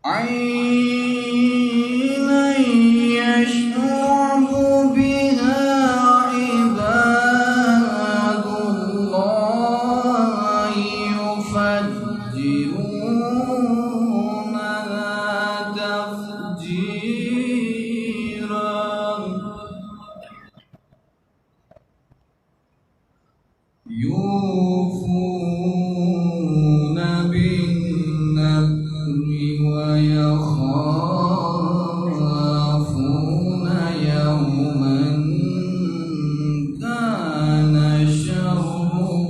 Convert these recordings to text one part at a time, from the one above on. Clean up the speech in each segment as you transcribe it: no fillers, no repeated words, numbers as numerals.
عينا يشرب بها عباد الله يفجرونها تفجيرا يوفون بالنذر ويخافون يوما كان شره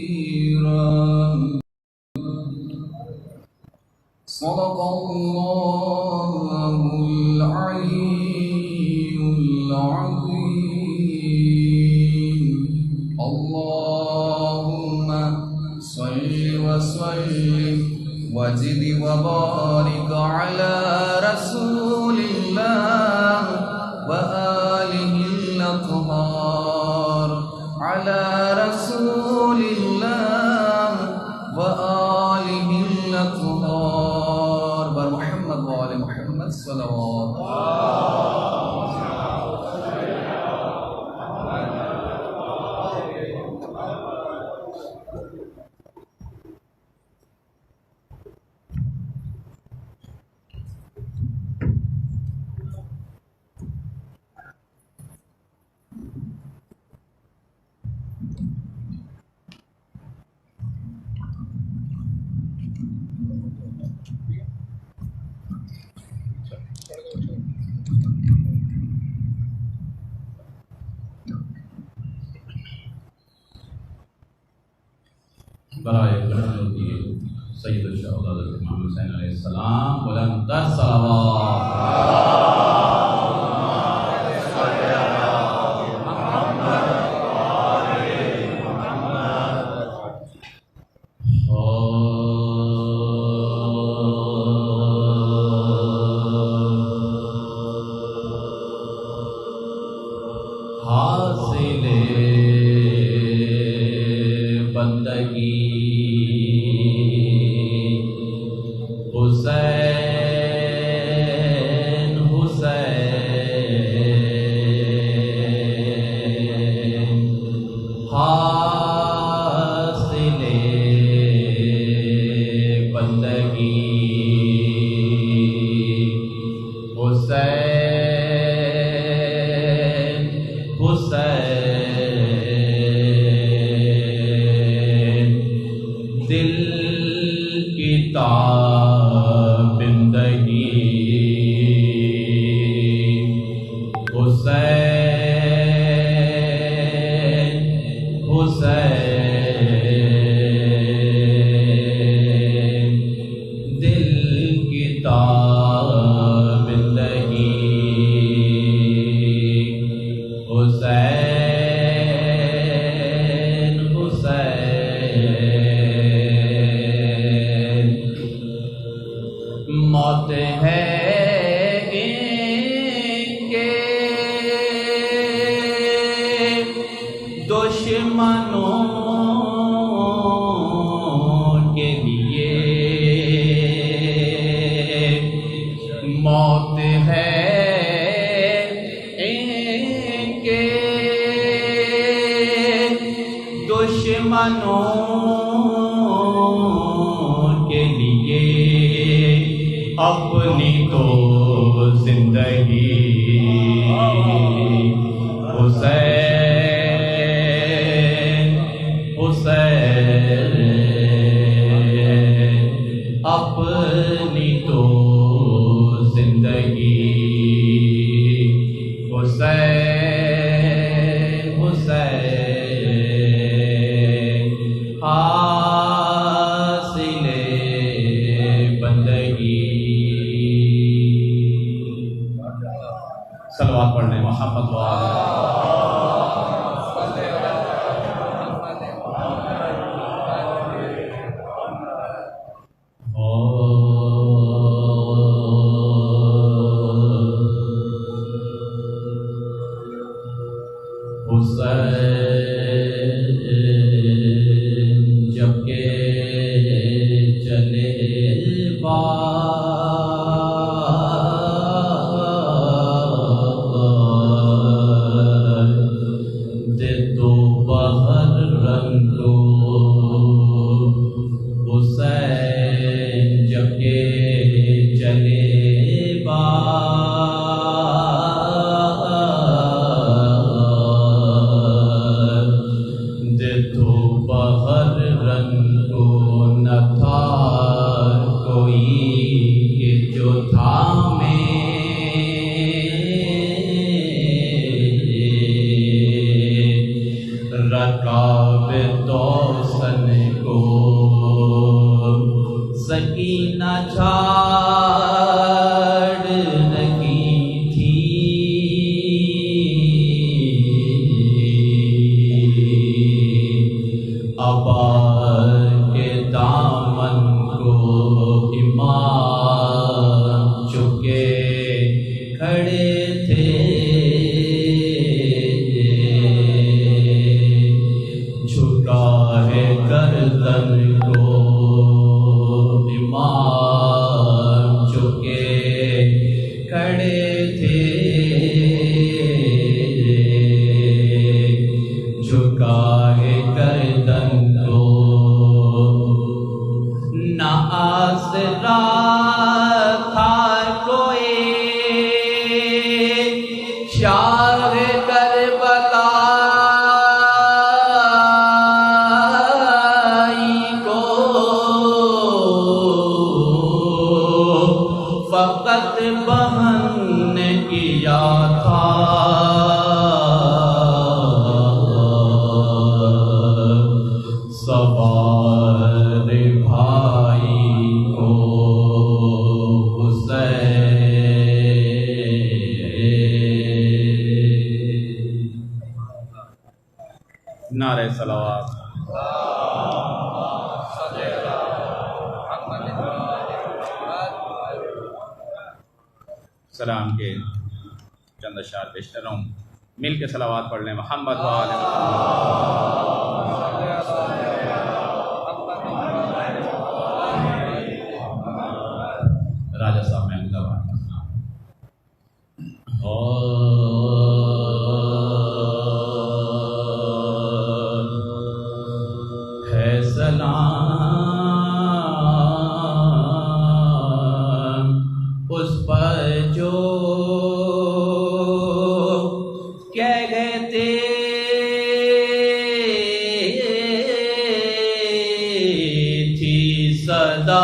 مستطيرا صدق الله العلي العظيم اللهم صل وسلم وزد وبارك على رسول الله وآله الأطهار على رسول الله وآله الأطهار ومحمد وآل محمد صلوات برائے کرم ہوتی ہے سید الشہداء امام حسین علیہ السلام بلند تر حاصل بندگی حسین حسین حاصل بندگی حسین حسین دل کی تابندگی حسین حسین دل کی تابندگی حسین حسین موت ہے ان کے دشمنوں کے لیے موت ہے ان کے دشمنوں کے لیے اپنی تو زندگی حسین حسین اپنی تو زندگی حسین حسین حاصل بندگی صلوات پڑھنے محمد حسین جب کہ بہر رنگ کو نہ تھا کوئی کہ جو تھا میں رکاب توسن کو سکینہ چھاڑ لگی تھی ابا کے دامن کو ایمان چکے کھڑے تھے جھکا ہے گردن کو ایمان چکے کھڑے تھے جھکا ہے گردن کو نہ آسرا تھا کوئی شاہ کربلا فقط بہن نے کیا تھا سوار بھائی کو حسین نعرہ صلوات سلام کے چند اشعار پیش کر رہا ہوں، مل کے صلوات پڑھ لیں محمد و آل محمد۔ راجہ صاحب میں اگلا بات ہے سلام اس پر جو کہتے تھی صدا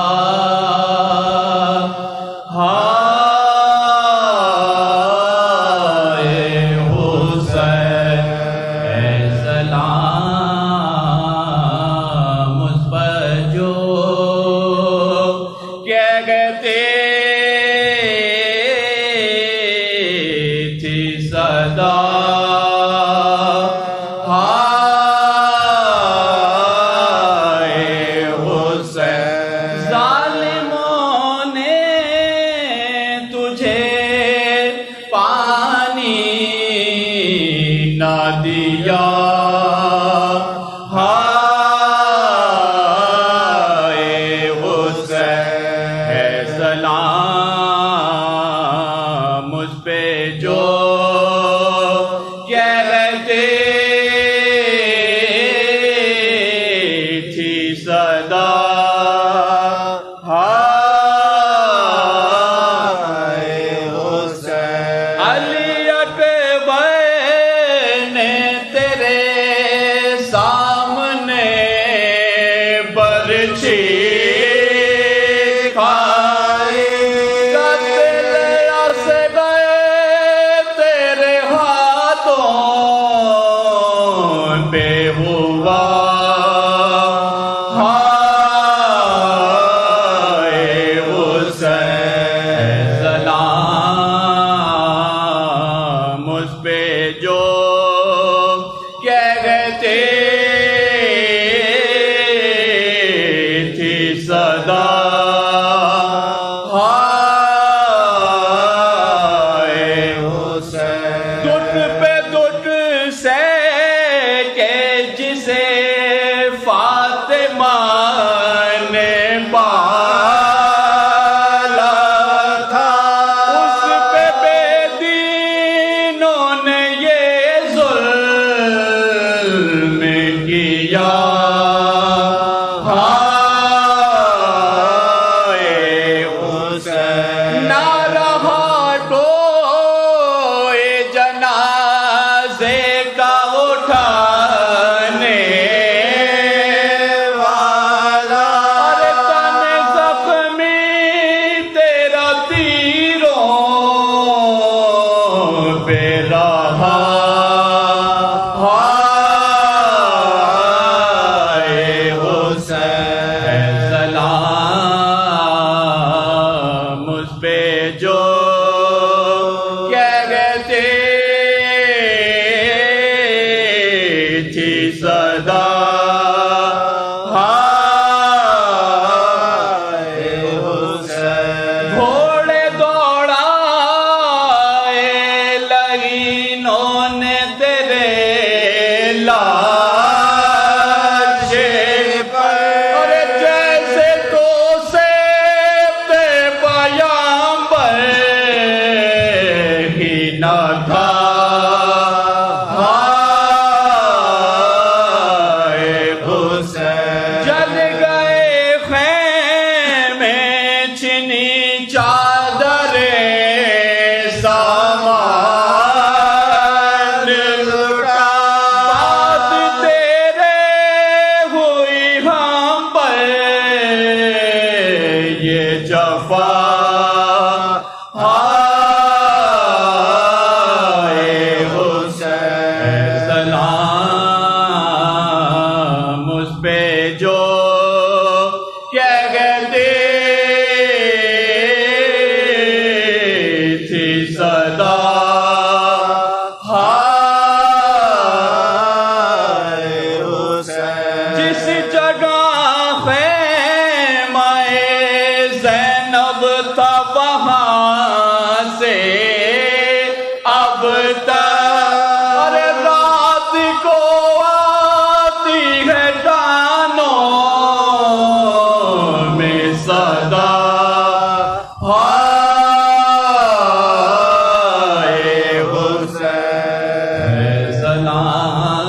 ہائے حسین ہے سلام اس پر جو کہتے صدا ہائے حسین ظالموں نے تجھے پانی نہ دیا ہائے حسین ہے سلام مجھ پہ جو کہتے تھی صدا ہائے حسین علی اکبر نے تیرے سامنے برچھی کھائی پہ ہوا ہائے حسین سلام مجھ پہ جو کہتے تھی صدا ہائے حسین دٹ پہ دٹ سے جسے فاطمہ نے پالا تھا اس پہ بے دینوں نے یہ ظلم کیا ہائے حسین نہ رہا کوئی جنازے کا اٹھانے جو کہتے تھی صدا جس جگہ خیمہ زینب تھا وہاں سے اب تک ارے رات کو آتی ہے کانوں میں صدا ہائے حسین سلام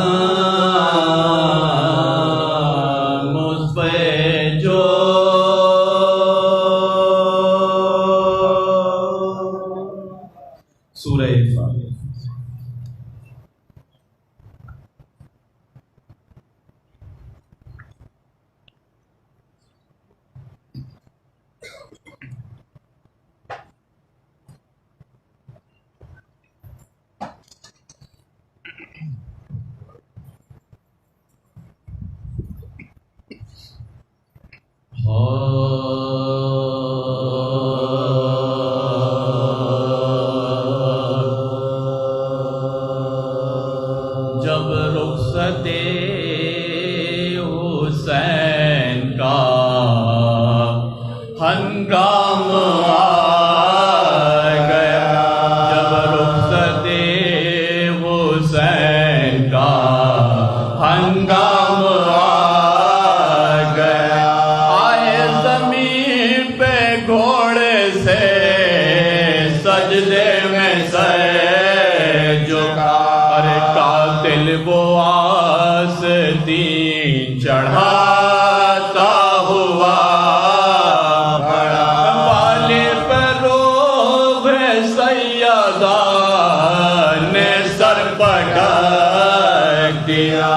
مجھ پہ جو سورہ فاتحہ جب رخصت حسین کا ہنگام آ گیا جب رخصت حسین کا ہنگام آ گیا آئے زمین پہ گھوڑے سے سجدے میں سر جھکا قاتل وہ آستین چڑھاتا ہوا بڑا والے پر روح سیدہ نے سر پٹک دیا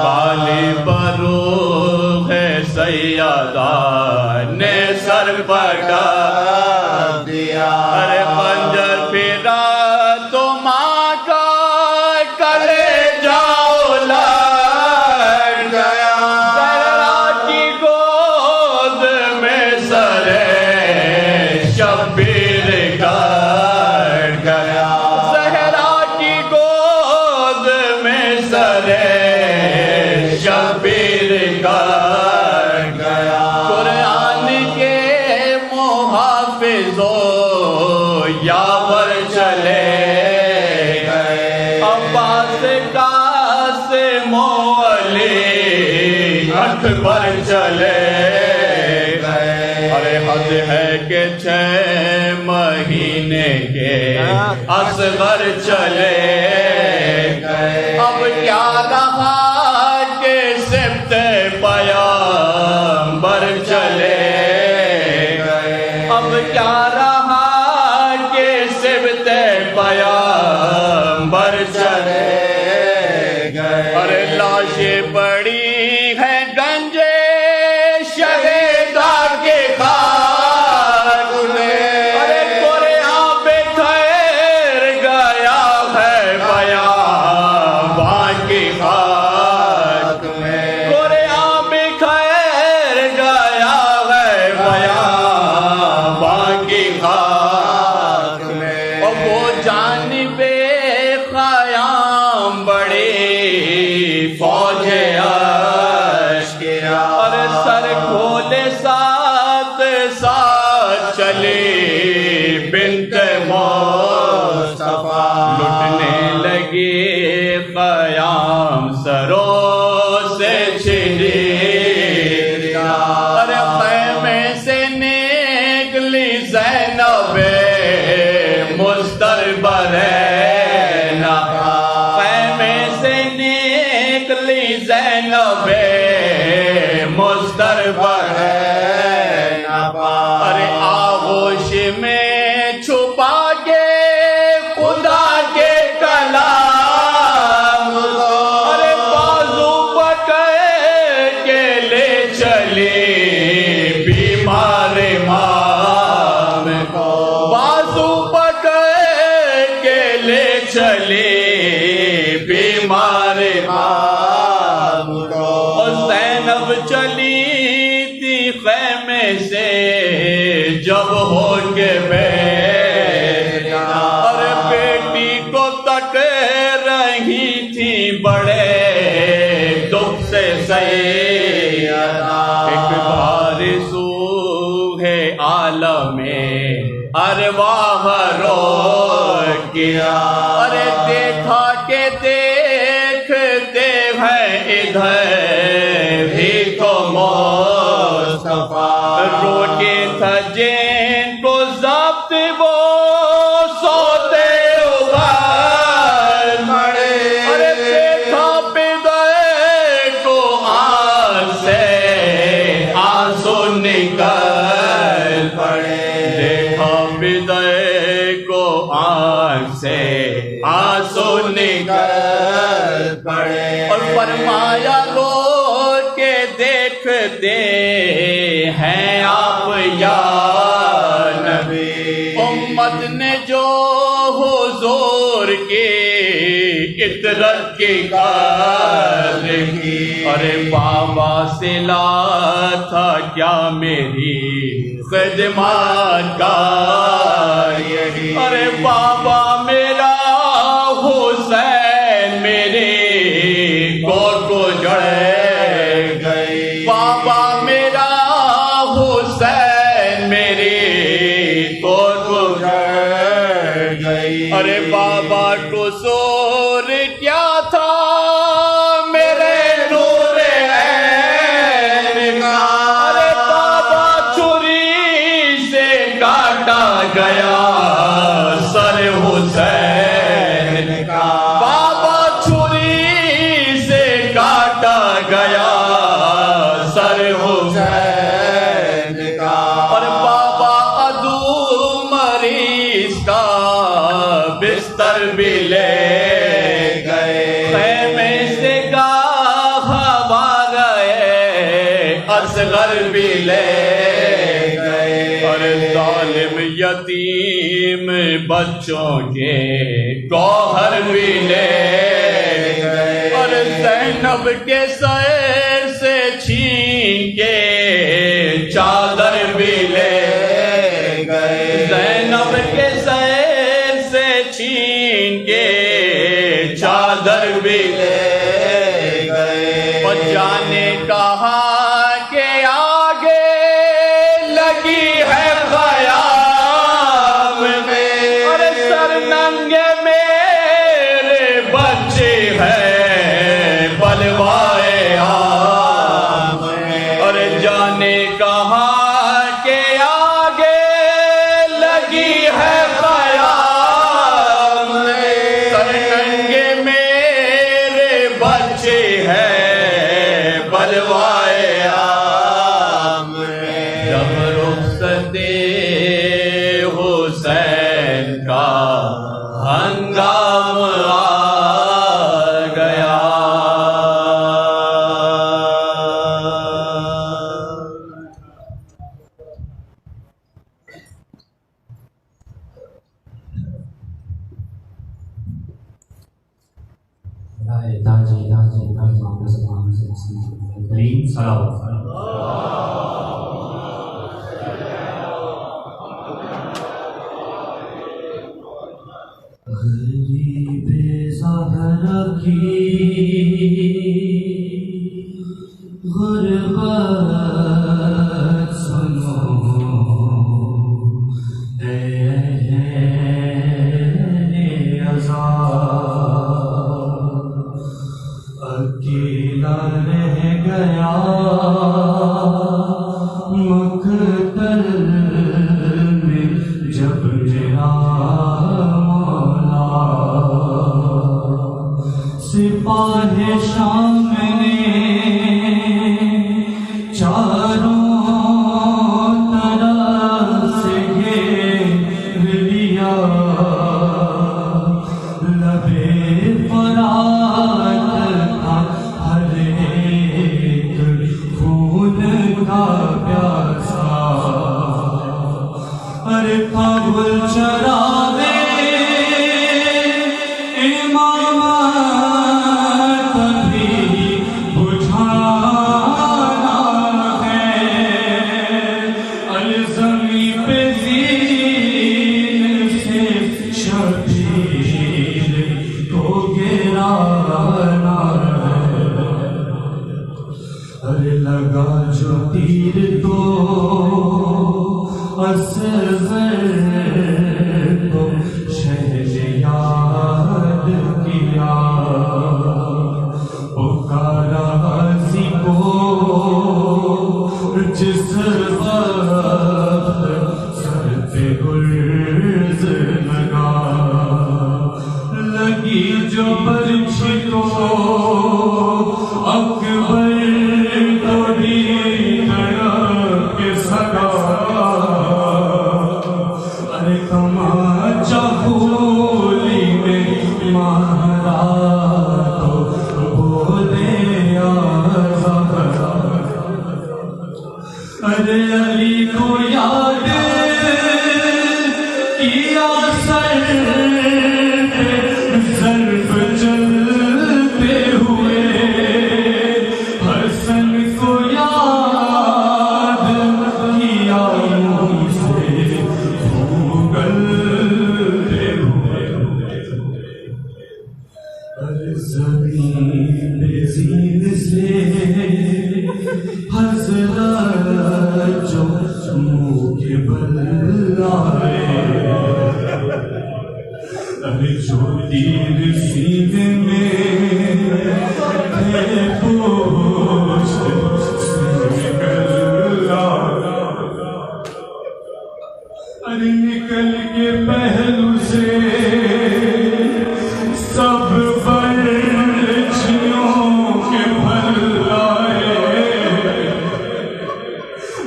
والے پر روح سیدہ نے سر پٹک دیا ارے پنجر پھرا تو ماں کا شبیر کر گیا قرآن کے محافظوں یاور چلے گئے عباس قاسم علی اکبر چلے گئے ارے حد ہے کہ 6 مہینے کے اصغر چلے گئے اب کیا رہا پیامبر چلے گئے اب کیا رہا کہ سبت پیامبر چلے گئے ارے لاشیں پڑی ہیں گنجے شہیدا کے خاک میں ارے قرآن پہ ٹھہر گیا ہے بیاباں کی خاک میں چلی بنت مصطفیٰ لٹنے لگی قیام سروں سے چھری ارے خیمے سے نکلی زینب مستربرینا خیمے سے نکلی زینب مستربرینا ارے آغوش میں چھپا کے خدا کے کلام ارے بازو پکڑ کے لے چلی بیمار امام کو بازو پکڑ کے لے چلی بیمار امام کو زینب چلی تھی خیمے سے جب ہو کے بیٹا، اور بیٹی کو تک رہی تھی بڑے دکھ سے سیدہ، ایک بار سوہ عالم ارواح رو کیا، ارے دیکھا کہ دیکھتے ہیں ادھر بھی تو مصطفیٰ، روکے تھا جن کو ضبط وہ سوتے ابھر پڑے، ارے دیکھا بدعے کو آنکھ سے آنسو نکل پڑے، دیکھا بدعے کو آنکھ سے آنسو نکل پڑے، اور فرمایا رو کے دیکھتے ہیں آپ یا نبی، امت نے جو حضور کی عطرت کی قدر کی، ارے بابا سے لا تھا کیا میری خدمات کا یہی، ارے بابا میرا حسین میرے گور کو جڑے گئی، بابا میرا حسین میرے گور کو جڑے گئی، ارے بابا قصور کیا تھا میرے نور عین کا، ارے بابا چھری سے کاٹا گیا سر حسین کا، بابا چھری سے کاٹا گیا سر حسین کا، اور بابا عدو مریض کا بستر بھی لے گئے، خیمے سے گاہ ہوا گئے اصغر بھی لے گئے، اور ظالم یتیم بچوں کے گوہر بھی لے گئے، اور زینب کے سر سے چھین کے چادر بھی لے گئے، زینب کے سر سے چھین کے چادر بھی لے گئے، اور جانے کہا کہ آگے لگی ہے خیام میں، اور سر ننگے میرے بچے ہیں بلوائے عام میں، اور جانے کہا کہ آگے لگی ہے خیام میں، سر ننگے میرے بچے ہیں بلوائے عام میں، جب رخصت حسین کا ہنگام آ گیا، کریم صلوات غریب زہرا کی غربت سنو اے اہل عذاب، اکیلا رہ گیا مقتل میں جب میرا مولا، سپاہ شام نے چاروں طرف سے گھیر لیا، لبے فرات تھا ہر ایک خون کا پیاسا، ارے کابل چراغے امامت بھی بجھانا لگا جو تیر تو اصغر کو شہر یاد کیا، پکارا غازی کو جس وقت سر پہ گرز لگا، لگی جو برچھی تو اکبر کو بھی تڑپ کے سگا، ارے تماچا پھولی میں مارا تو بولے آزاد، ارے علی کو یاد کیا سر ضرب چلتے ہوئے، حسن کو یاد کیا منہ سے اگلتے ہوئے، ارے زمین پہ زین سے حضرت جو منہ کے بل آئے، ارے جو تیر سینے میں تھے پوشت سے نکل آیا، ارے نکل کے پہلو سے سب برچھیوں کے پھل آئے،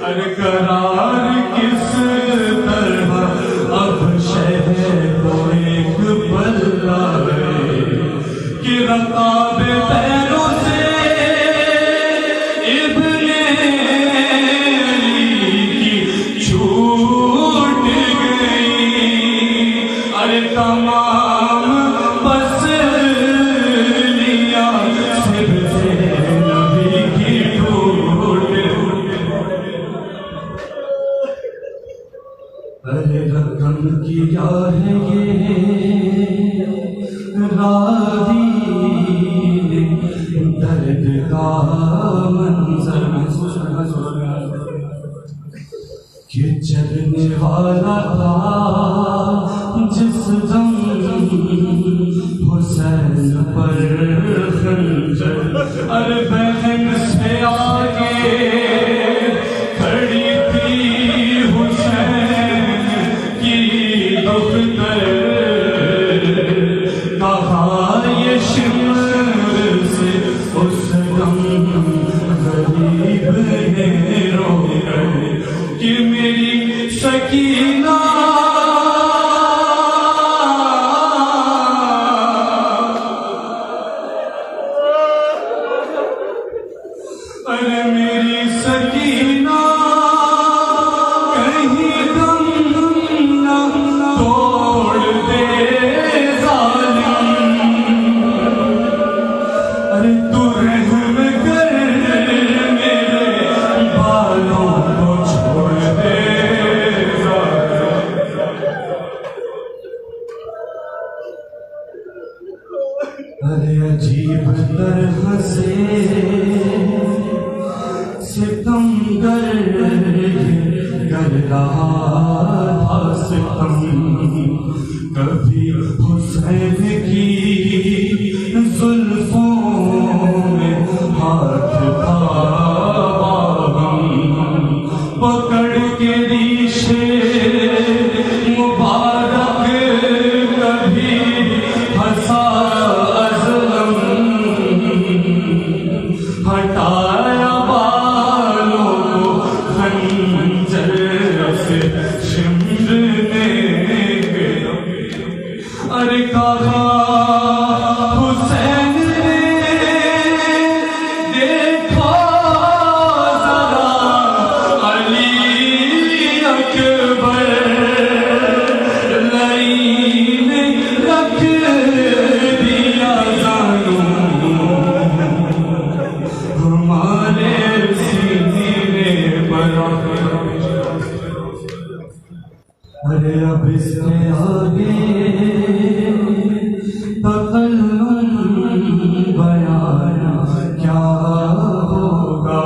ارے قرار کس طرح اب شہر تو ایک پل آئے، کہ رکاب پیروں سے ابن علی کی چھوٹ گئی، ارے تمام پسلیاں سب سے نبی کی ٹوٹ، ارے رقم کیا ہے یہ راوی نے درد کا منظر محسوس کرنا کہ چلنے والا تھا جس دم حسین پر خنجر، ارے بہن سے آگے کھڑی تھی حسین کی دختر، کہا یہ شمر سے اس دم غریب نے رو کر کہ میری سکینہ ارے میری سکینہ کہیں دم نہ توڑ دے ظالم، ارے تو رحم کر میرے بالوں کو چھوڑ دے ظالم، ارے عجیب طرح سے ستم گر رہا تھا ستم، کبھی حسین کی زلفوں میں ہاتھ تھا باہم، پکڑ کے ریشے مبارک کبھی ہنسا ازلم، ہٹایا بالوں کو خنجر سے شمر نے گیا، ارے کہا حسین نے دیکھا ذرا علی اکبر، لائن رکھ دیا زانوں ہمارے سینے برابر، ارے اب اس کے آگے تکلم بیان کیا ہوگا،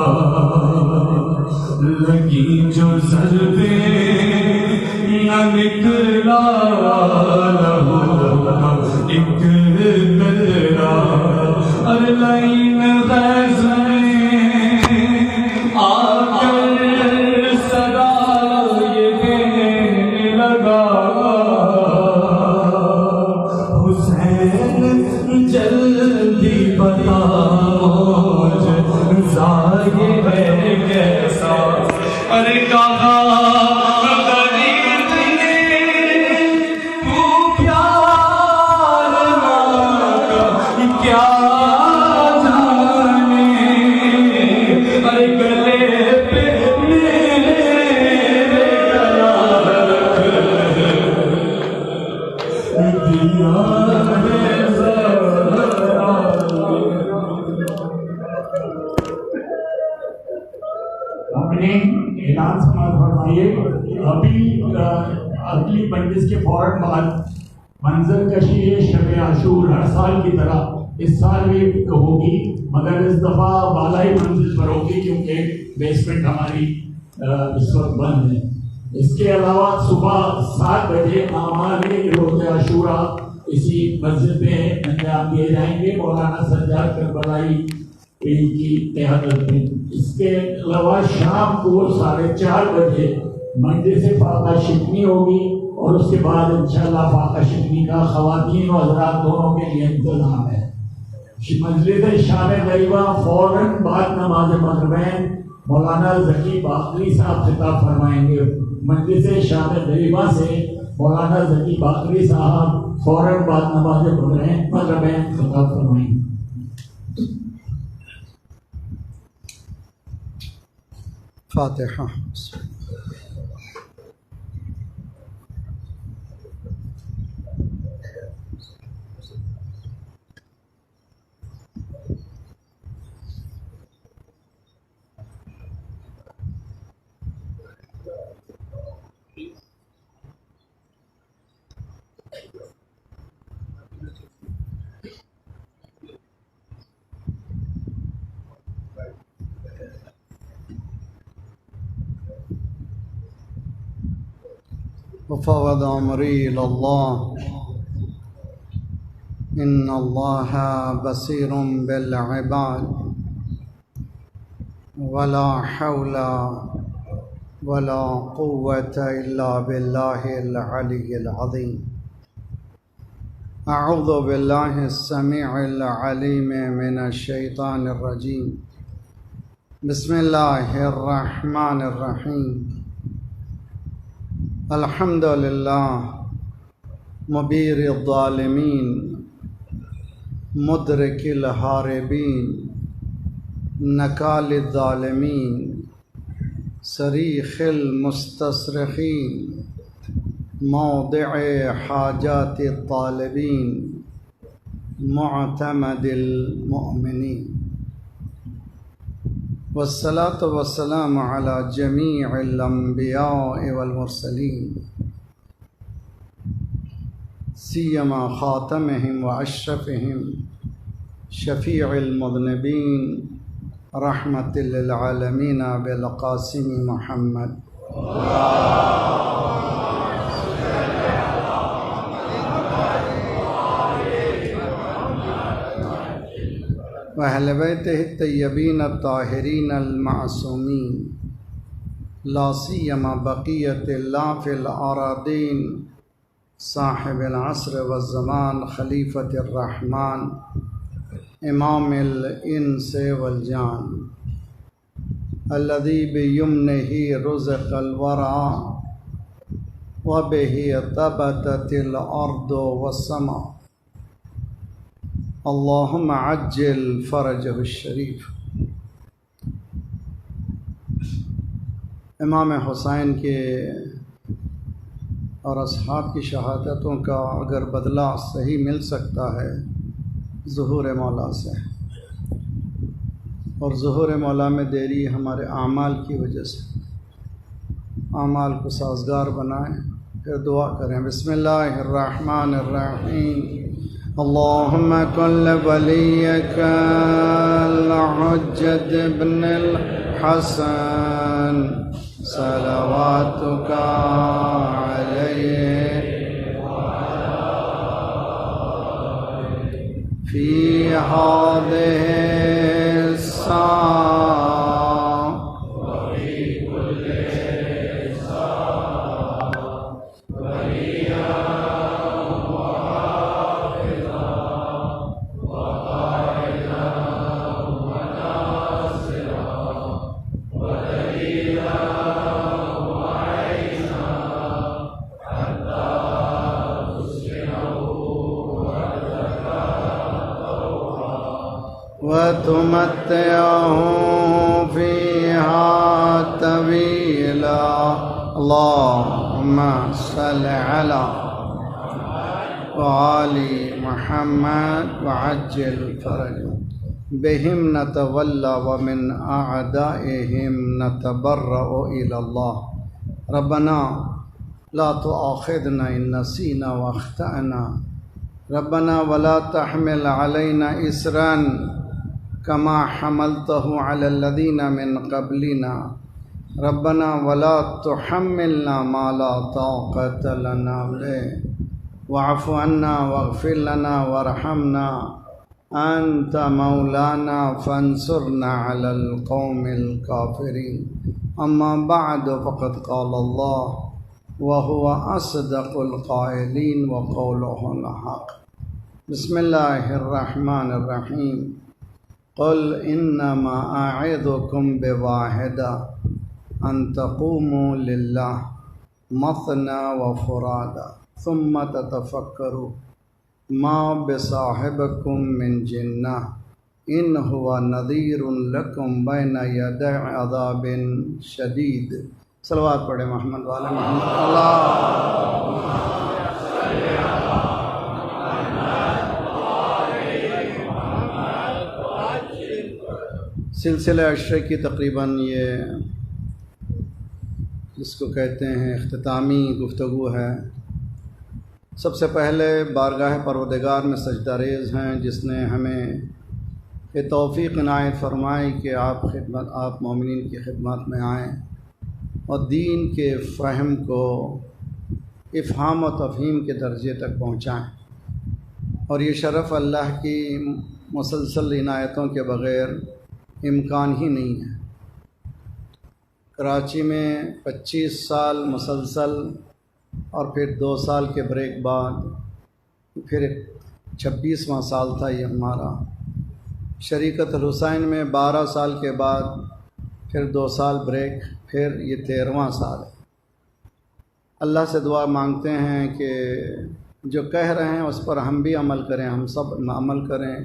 مومنین اعلان سماعت فرمائیے. ابھی اگلی مجلس کے فوراً بعد منظر کشی شب عاشور ہر سال کی طرح اس سال بھی ہوگی، مگر اس دفعہ بالائی منزل پر ہوگی کیونکہ بیسمنٹ ہماری اس وقت بند ہے. اس کے علاوہ صبح 7 بجے اعمال روز عاشورہ اسی مسجد میں انجام دیے جائیں گے مولانا سجاد کربلائی کی قیادت میں. اس کے علاوہ شام کو 4:30 بجے مجلس فاقہ شکنی ہوگی اور اس کے بعد انشاءاللہ فاقہ شکنی کا خواتین و حضرات دونوں کے لیے انتظام ہے. مجلس شام غریبہ فوراً بعد نماز مغربین مولانا ذکی باقری صاحب خطاب فرمائیں گے. مجلس شام غریبہ سے مولانا ذکی باقری صاحب فوراً بعد نماز مغربین خطاب فرمائیں گے. فاتحہ. وفوض أمري إلى الله إن الله بصير بالعباد ولا حول ولا قوة إلا بالله العلي العظيم. أعوذ بالله السميع العليم من الشيطان الرجيم. بسم الله الرحمن الرحيم. الحمد لله مبير الظالمين مدرك الهاربين نكال الظالمين صريخ المستصرخين موضع حاجات الطالبين معتمد المؤمنين. والصلاة والسلام على جميع الأنبياء والمرسلين سيما خاتمهم وأشرفهم شفيع المذنبين رحمة للعالمين بالقاسم محمد وأهل بيته الطيبين الطاهرين المعصومين لا سيما بقية الله في الأراضين صاحب العصر والزمان خليفة الرحمن إمام الإنس والجان الذي بيمنه رزق الورى وبه ثبتت الأرض والسماء. اللهم عجل فرجه الشریف. امام حسین کے اور اصحاب کی شہادتوں کا اگر بدلہ صحیح مل سکتا ہے ظہور مولا سے، اور ظہور مولا میں دیری ہمارے اعمال کی وجہ سے. اعمال کو سازگار بنائیں، پھر دعا کریں. بسم اللہ الرحمن الرحیم. اللهم كن وليك الحجة ابن الحسن صلواتك عليه في هذه الساعة وفي كل ساعة وليا وحافظا وقائدا وناصرا ودليلا وعينا حتى تسكنه وردك طوعا وتمتعه فيها طويلا. اللهم صل على وآل محمد وعجل فرجه. بهم نتولى ومن أعدائهم نتبرأ إلى الله ربنا لا تؤاخذنا إن نسينا واخطأنا ربنا ولا تحمل علينا إصرا كما حملته على الذين من قبلنا ربنا ولا تحملنا ما لا طاقة لنا به واعف عنا واغفر لنا وارحمنا أنت مولانا فانصرنا على القوم الكافرين أما بعد فقد قال الله وهو أصدق القائلين وقوله الحق بسم الله الرحمن الرحيم قل إنما أعظكم بواحدة أن تقوموا لله مثنى وفرادا ثم تتفكروا ما بصاحبكم من جنة إن هو نذير لكم بين يدي عذاب شديد صلوات پڑھے محمد والے محمد اللہ سلسلہ عشرہ کی تقریباً یہ جس کو کہتے ہیں اختتامی گفتگو ہے۔ سب سے پہلے بارگاہ پروردگار میں سجدہ ریز ہیں جس نے ہمیں یہ توفیق عنایت فرمائی کہ آپ مومنین کی خدمت میں آئیں اور دین کے فہم کو افہام و تفہیم کے درجے تک پہنچائیں، اور یہ شرف اللہ کی مسلسل عنایتوں کے بغیر امکان ہی نہیں ہے۔ کراچی میں 25 سال مسلسل اور پھر 2 سال کے بریک بعد پھر 26واں سال تھا یہ ہمارا۔ شریکت الحسین میں 12 سال کے بعد پھر 2 سال بریک، پھر یہ 13واں سال ہے۔ اللہ سے دعا مانگتے ہیں کہ جو کہہ رہے ہیں اس پر ہم بھی عمل کریں، ہم سب عمل کریں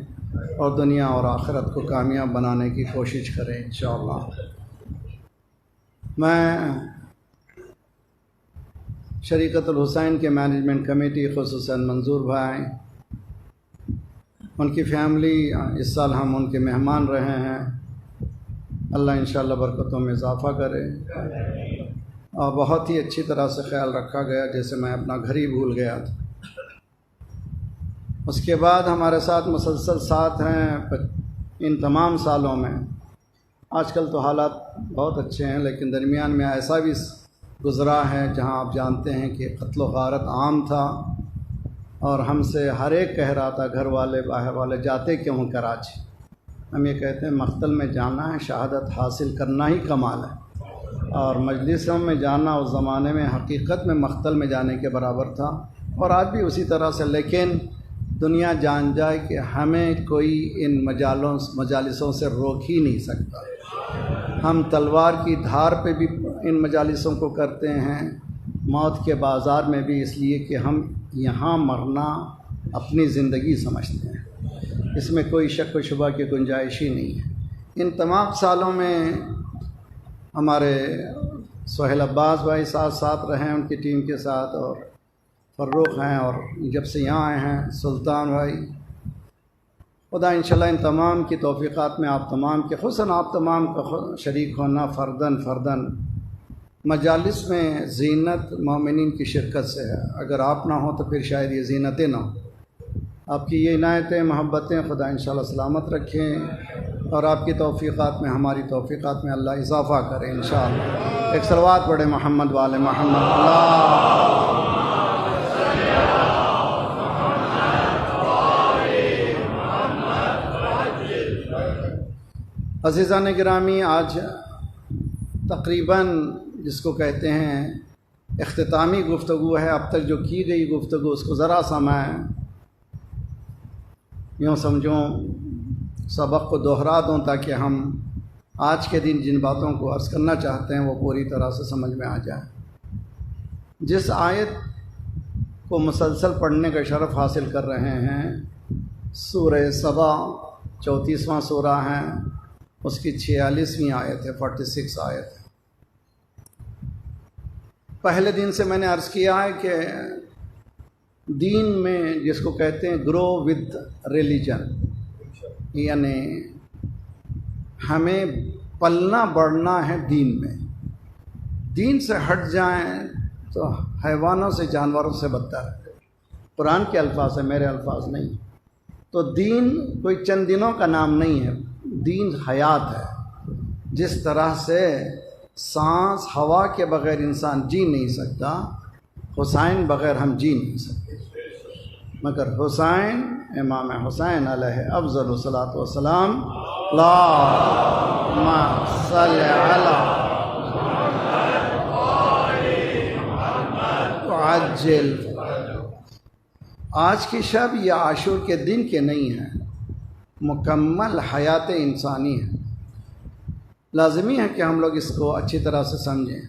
اور دنیا اور آخرت کو کامیاب بنانے کی کوشش کریں انشاءاللہ۔ میں شریکت الحسین کے مینجمنٹ کمیٹی خصوصاً منظور بھائی، ان کی فیملی، اس سال ہم ان کے مہمان رہے ہیں، اللہ انشاءاللہ برکتوں میں اضافہ کرے، اور بہت ہی اچھی طرح سے خیال رکھا گیا جیسے میں اپنا گھر ہی بھول گیا تھا۔ اس کے بعد ہمارے ساتھ مسلسل ساتھ ہیں ان تمام سالوں میں۔ آج کل تو حالات بہت اچھے ہیں، لیکن درمیان میں ایسا بھی گزرا ہے جہاں آپ جانتے ہیں کہ قتل و غارت عام تھا، اور ہم سے ہر ایک کہہ رہا تھا گھر والے باہر والے جاتے کیوں ہیں کراچی؟ ہم یہ کہتے ہیں مقتل میں جانا ہے، شہادت حاصل کرنا ہی کمال ہے، اور مجلسوں میں جانا اس زمانے میں حقیقت میں مقتل میں جانے کے برابر تھا، اور آج بھی اسی طرح سے۔ لیکن دنیا جان جائے کہ ہمیں کوئی ان مجالسوں سے روک ہی نہیں سکتا۔ ہم تلوار کی دھار پہ بھی ان مجالسوں کو کرتے ہیں، موت کے بازار میں بھی، اس لیے کہ ہم یہاں مرنا اپنی زندگی سمجھتے ہیں، اس میں کوئی شک و شبہ کی گنجائش ہی نہیں ہے۔ ان تمام سالوں میں ہمارے سہیل عباس بھائی ساتھ رہے ہیں ان کی ٹیم کے ساتھ، اور فروخ ہیں، اور جب سے یہاں آئے ہیں سلطان بھائی۔ خدا انشاءاللہ ان تمام کی توفیقات میں آپ تمام کے، خصوصاً آپ تمام کا شریک ہونا فرداً مجالس میں زینت مومنین کی شرکت سے ہے۔ اگر آپ نہ ہوں تو پھر شاید یہ زینتیں نہ ہوں۔ آپ کی یہ عنایتیں، محبتیں خدا انشاءاللہ سلامت رکھیں، اور آپ کی توفیقات میں، ہماری توفیقات میں اللہ اضافہ کرے انشاءاللہ۔ ایک صلوات پڑھے محمد والے محمد اللہ۔ عزیزان گرامی، آج تقریباً جس کو کہتے ہیں اختتامی گفتگو ہے۔ اب تک جو کی گئی گفتگو اس کو ذرا سا میں یوں سمجھوں سبق کو دوہرا دوں تاکہ ہم آج کے دن جن باتوں کو عرض کرنا چاہتے ہیں وہ پوری طرح سے سمجھ میں آ جائے۔ جس آیت کو مسلسل پڑھنے کا شرف حاصل کر رہے ہیں، سورہ سبا 34واں سورہ ہے، اس کی 46ویں آیت ہے، 46 آیت ہے۔ پہلے دن سے میں نے عرض کیا ہے کہ دین میں جس کو کہتے ہیں گرو ود ریلیجن، یعنی ہمیں پلنا بڑھنا ہے دین میں. دین سے ہٹ جائیں تو حیوانوں سے جانوروں سے بدتر ہے. قرآن کے الفاظ ہیں، میرے الفاظ نہیں. تو دین کوئی چند دنوں کا نام نہیں ہے، دین حیات ہے. جس طرح سے سانس ہوا کے بغیر انسان جی نہیں سکتا، حسین بغیر ہم جی نہیں سکتے. مگر حسین، امام حسین علیہ افضل الصلاۃ والسلام، اللہم صلی علی عجل. آج کی شب یا عاشور کے دن کے نہیں ہیں، مکمل حیات انسانی ہے. لازمی ہے کہ ہم لوگ اس کو اچھی طرح سے سمجھیں.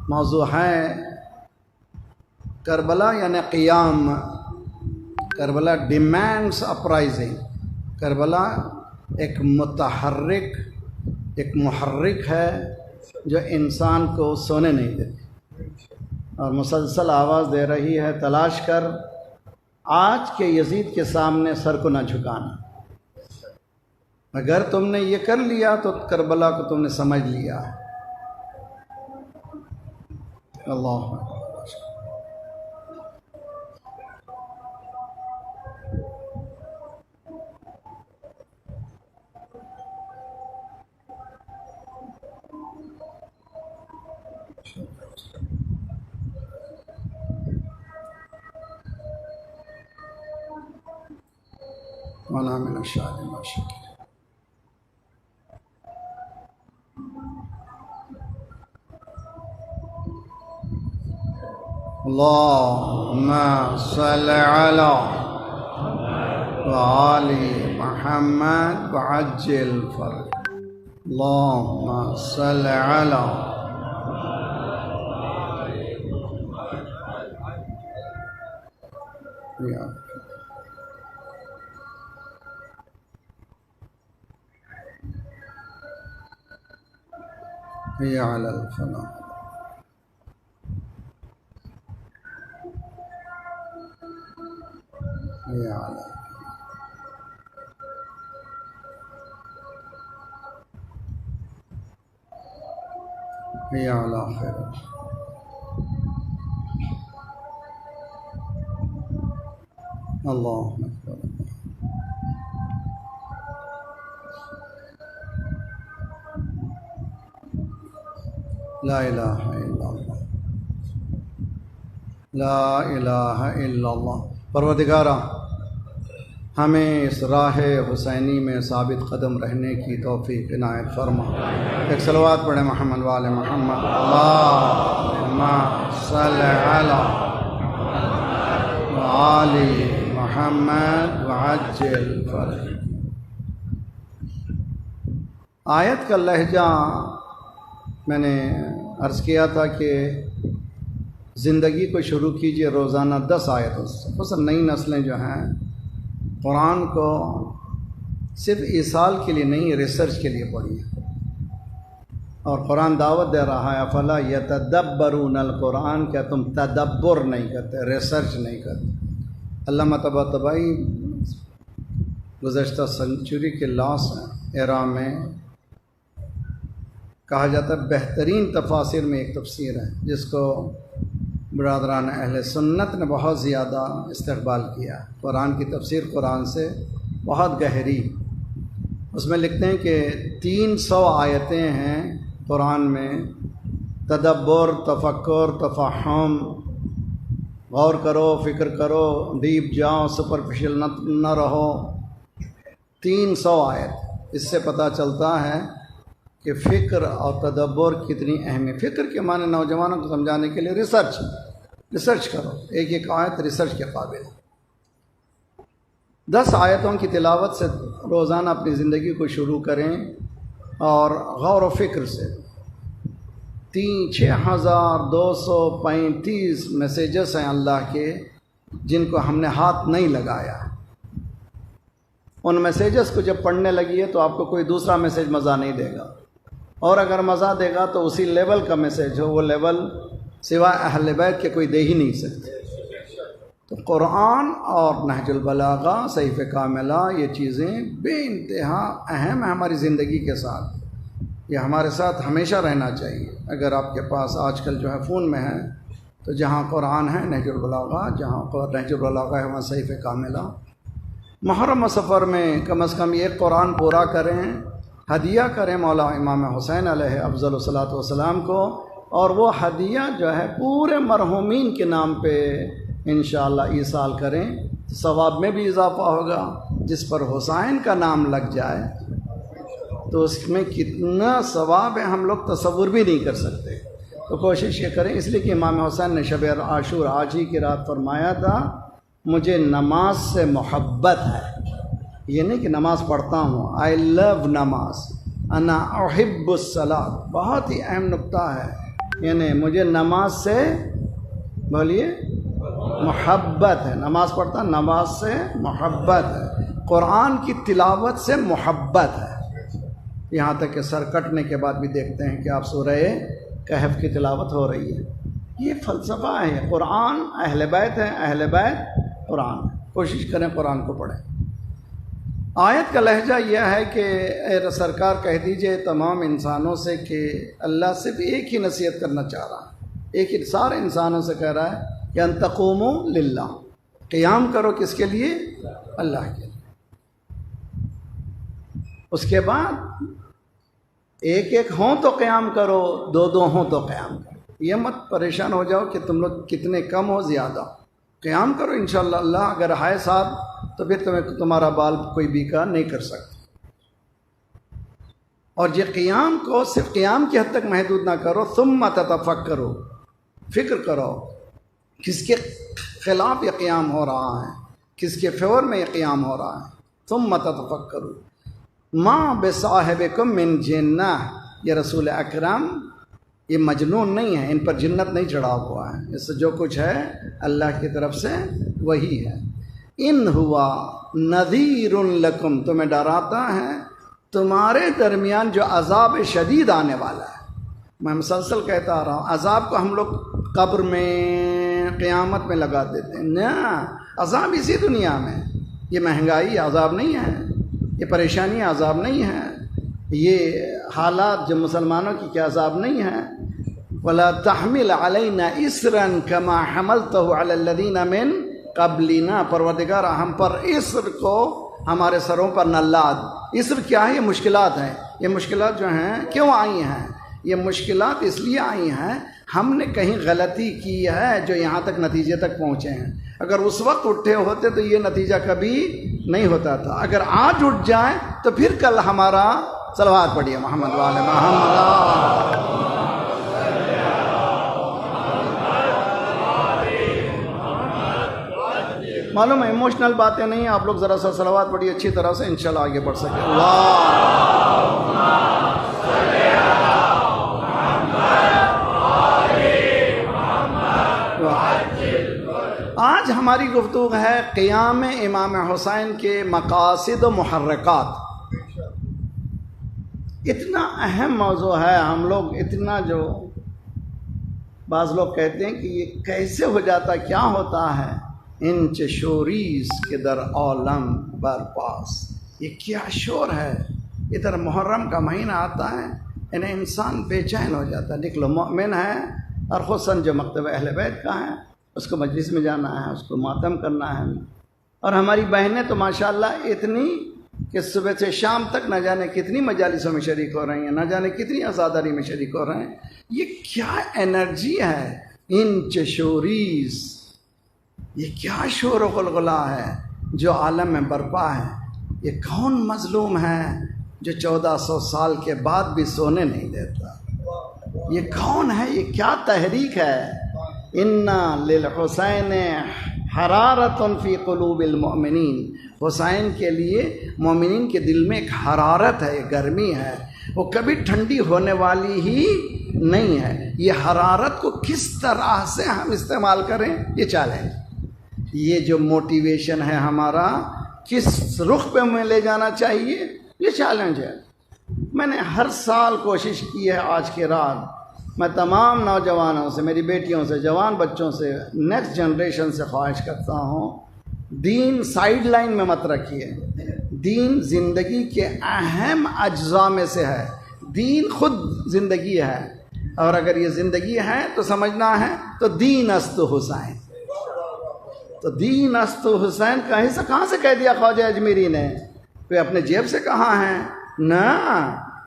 موضوع ہے کربلا یعنی قیام. Karbala demands uprising. کربلا ایک متحرک، ایک محرک ہے جو انسان کو سونے نہیں دیتی اور مسلسل آواز دے رہی ہے، تلاش کر آج کے یزید کے سامنے سر کو نہ جھکانا. اگر تم نے یہ کر لیا تو کربلا کو تم نے سمجھ لیا. اللہ وانا من الشاکرین والشاکرین. اللہم صل علی وآل محمد وعجل فرج. اللہم صل علی حی علی الفلاح. حی علی حی علی خیر. اللہ اکبر. لا الہ الا اللہ، لا الہ الا اللہ. پروردگارہ، ہمیں اس راہ حسینی میں ثابت قدم رہنے کی توفیق عنایت فرما. ایک صلوات پڑھیں محمد وآل محمد. اللہم صلی علی وآل محمد وعجل فرج. آیت کا لہجہ میں نے عرض کیا تھا کہ زندگی کو شروع کیجئے روزانہ 10 آیتوں سے. خصوصاً نئی نسلیں جو ہیں قرآن کو صرف ایصال کے لیے نہیں، ریسرچ کے لیے پڑھی. اور قرآن دعوت دے رہا ہے افلا یتدبرون القرآن، کیا تم تدبر نہیں کرتے، ریسرچ نہیں کرتے. علامہ طباطبائی گزشتہ سنچری کے لاس ایرا میں کہا جاتا ہے بہترین تفاسیر میں ایک تفسیر ہے جس کو برادران اہل سنت نے بہت زیادہ استقبال کیا. قرآن کی تفسیر قرآن سے بہت گہری. اس میں لکھتے ہیں کہ 300 آیتیں ہیں قرآن میں. تدبر، تفکر، تفہم، غور کرو، فکر کرو، ڈیپ جاؤ، سپرفیشل نہ رہو. 300 آیت. اس سے پتہ چلتا ہے کہ فکر اور تدبر کتنی اہم ہے. فکر کے معنی نوجوانوں کو سمجھانے کے لیے ریسرچ کرو. ایک ایک آیت ریسرچ کے قابل. 10 آیتوں کی تلاوت سے روزانہ اپنی زندگی کو شروع کریں اور غور و فکر سے. 6235 میسیجز ہیں اللہ کے جن کو ہم نے ہاتھ نہیں لگایا. ان میسیجز کو جب پڑھنے لگیے تو آپ کو کوئی دوسرا میسیج مزہ نہیں دے گا، اور اگر مزہ دے گا تو اسی لیول کا میسیج ہو. وہ لیول سوائے اہل بیت کے کوئی دے ہی نہیں سکتے. تو قرآن اور نہج البلاغہ، صحیفہ کاملہ، یہ چیزیں بے انتہا اہم ہیں ہماری زندگی کے ساتھ، یہ ہمارے ساتھ ہمیشہ رہنا چاہیے۔ اگر آپ کے پاس آج کل جو ہے فون میں ہے تو جہاں قرآن ہے نہج البلاغہ، جہاں نہج البلاغہ ہے وہاں صحیفہ کاملہ۔ محرم و سفر میں کم از کم ایک قرآن پورا کریں، ہدیہ کریں مولا امام حسین علیہ افضل الصلاۃ والسلام کو، اور وہ ہدیہ جو ہے پورے مرحومین کے نام پہ انشاءاللہ ایصال کریں، ثواب میں بھی اضافہ ہوگا۔ جس پر حسین کا نام لگ جائے تو اس میں کتنا ثواب ہے ہم لوگ تصور بھی نہیں کر سکتے۔ تو کوشش یہ کریں، اس لیے کہ امام حسین نے شب عاشور آج ہی کی رات فرمایا تھا مجھے نماز سے محبت ہے، یہ نہیں کہ نماز پڑھتا ہوں، آئی لو نماز، انا احب الصلاۃ، بہت ہی اہم نقطہ ہے، یعنی مجھے نماز سے بولیے محبت ہے، نماز پڑھتا نماز سے محبت ہے، قرآن کی تلاوت سے محبت ہے۔ یہاں تک کہ سر کٹنے کے بعد بھی دیکھتے ہیں کہ آپ سورہ کہف کی تلاوت ہو رہی ہے، یہ فلسفہ ہے۔ قرآن اہل بیت ہے، اہل بیت قرآن، کوشش کریں قرآن کو پڑھیں۔ آیت کا لہجہ یہ ہے کہ اے سرکار کہہ دیجئے تمام انسانوں سے کہ اللہ صرف ایک ہی نصیحت کرنا چاہ رہا ہے، ایک ہی، سارے انسانوں سے کہہ رہا ہے کہ ان تقوموا للہ، قیام کرو کس کے لیے؟ اللہ کے لیے۔ اس کے بعد ایک ایک ہوں تو قیام کرو، دو دو ہوں تو قیام کرو، یہ مت پریشان ہو جاؤ کہ تم لوگ کتنے کم ہو، زیادہ قیام کرو انشاءاللہ۔ اللہ اگر ہے ساتھ تو پھر تمہارا بال کوئی بیکا نہیں کر سکتا۔ اور یہ قیام کو صرف قیام کی حد تک محدود نہ کرو، ثم تتفکروا، فکر کرو کس کے خلاف یہ قیام ہو رہا ہے، کس کے فیور میں یہ قیام ہو رہا ہے۔ ثم تتفکروا ما بصاحبکم من جنہ، یہ رسول اکرم یہ مجنون نہیں ہے، ان پر جنت نہیں چڑھا ہوا ہے، اس سے جو کچھ ہے اللہ کی طرف سے وہی ہے۔ ان ہوا نذیر لکم، تمہیں ڈراتا ہے تمہارے درمیان جو عذاب شدید آنے والا ہے۔ میں مسلسل کہتا آ رہا ہوں، عذاب کو ہم لوگ قبر میں قیامت میں لگا دیتے ہیں، نہ، عذاب اسی دنیا میں۔ یہ مہنگائی عذاب نہیں ہے، یہ پریشانی عذاب نہیں ہے، یہ حالات جو مسلمانوں کی کیا عذاب نہیں ہے۔ وَلَا تَحْمِلْ عَلَيْنَا إِسْرًا كَمَا حَمَلْتَهُ عَلَى الَّذِينَ مِن قَبْلِنَا، پروردگار ہم پر اسر کو ہمارے سروں پر نہ لاد۔ اسر کیا ہے؟ یہ مشکلات ہیں، یہ مشکلات جو ہیں کیوں آئی ہیں؟ یہ مشکلات اس لیے آئی ہیں ہم نے کہیں غلطی کی ہے جو یہاں تک نتیجے تک پہنچے ہیں۔ اگر اس وقت اٹھے ہوتے تو یہ نتیجہ کبھی نہیں ہوتا تھا، اگر آج اٹھ جائیں تو پھر کل ہمارا، صلوات پڑھیے محمد والے محمد۔ معلوم ہے ایموشنل باتیں نہیں، آپ لوگ ذرا سا صلوات پڑھیے اچھی طرح سے، انشاءاللہ آگے بڑھ سکے۔ آج ہماری گفتگو ہے قیام امام حسین کے مقاصد و محرکات۔ اتنا اہم موضوع ہے، ہم لوگ اتنا، جو بعض لوگ کہتے ہیں کہ یہ کیسے ہو جاتا، کیا ہوتا ہے، انچ شوریز کے در عالم برپاس، یہ کیا شور ہے۔ ادھر محرم کا مہینہ آتا ہے، انہیں انسان بے چین ہو جاتا ہے، نکلو مومن ہے، اور خصوصاً جو مکتب اہل بیت کا ہے اس کو مجلس میں جانا ہے، اس کو ماتم کرنا ہے۔ اور ہماری بہنیں تو ماشاءاللہ اتنی کہ صبح سے شام تک نہ جانے کتنی مجالسوں میں شریک ہو رہی ہیں، نہ جانے کتنی عزاداری میں شریک ہو رہے ہیں۔ یہ کیا انرجی ہے، انچ شوریز، یہ کیا شور و غلغلہ ہے جو عالم میں برپا ہے۔ یہ کون مظلوم ہے جو 1400 سال کے بعد بھی سونے نہیں دیتا؟ یہ کون ہے؟ یہ کیا تحریک ہے؟ اِنَّا لِلْحُسَيْنِ حَرَارَةٌ فِي قُلُوبِ الْمُؤْمِنِينَ، حسین کے لیے مومنین کے دل میں ایک حرارت ہے، ایک گرمی ہے، وہ کبھی ٹھنڈی ہونے والی ہی نہیں ہے۔ یہ حرارت کو کس طرح سے ہم استعمال کریں، یہ چیلنج، یہ جو موٹیویشن ہے ہمارا، کس رخ پہ ہمیں لے جانا چاہیے، یہ چیلنج ہے۔ میں نے ہر سال کوشش کی ہے آج کی رات میں تمام نوجوانوں سے، میری بیٹیوں سے، جوان بچوں سے، نیکسٹ جنریشن سے خواہش کرتا ہوں، دین سائیڈ لائن میں مت رکھیے۔ دین زندگی کے اہم اجزاء میں سے ہے، دین خود زندگی ہے، اور اگر یہ زندگی ہے تو سمجھنا ہے تو دین است حسین، تو دین است حسین کہاں سے کہہ دیا خواجہ اجمیری نے؟ کوئی اپنے جیب سے کہا ہے؟ نہ،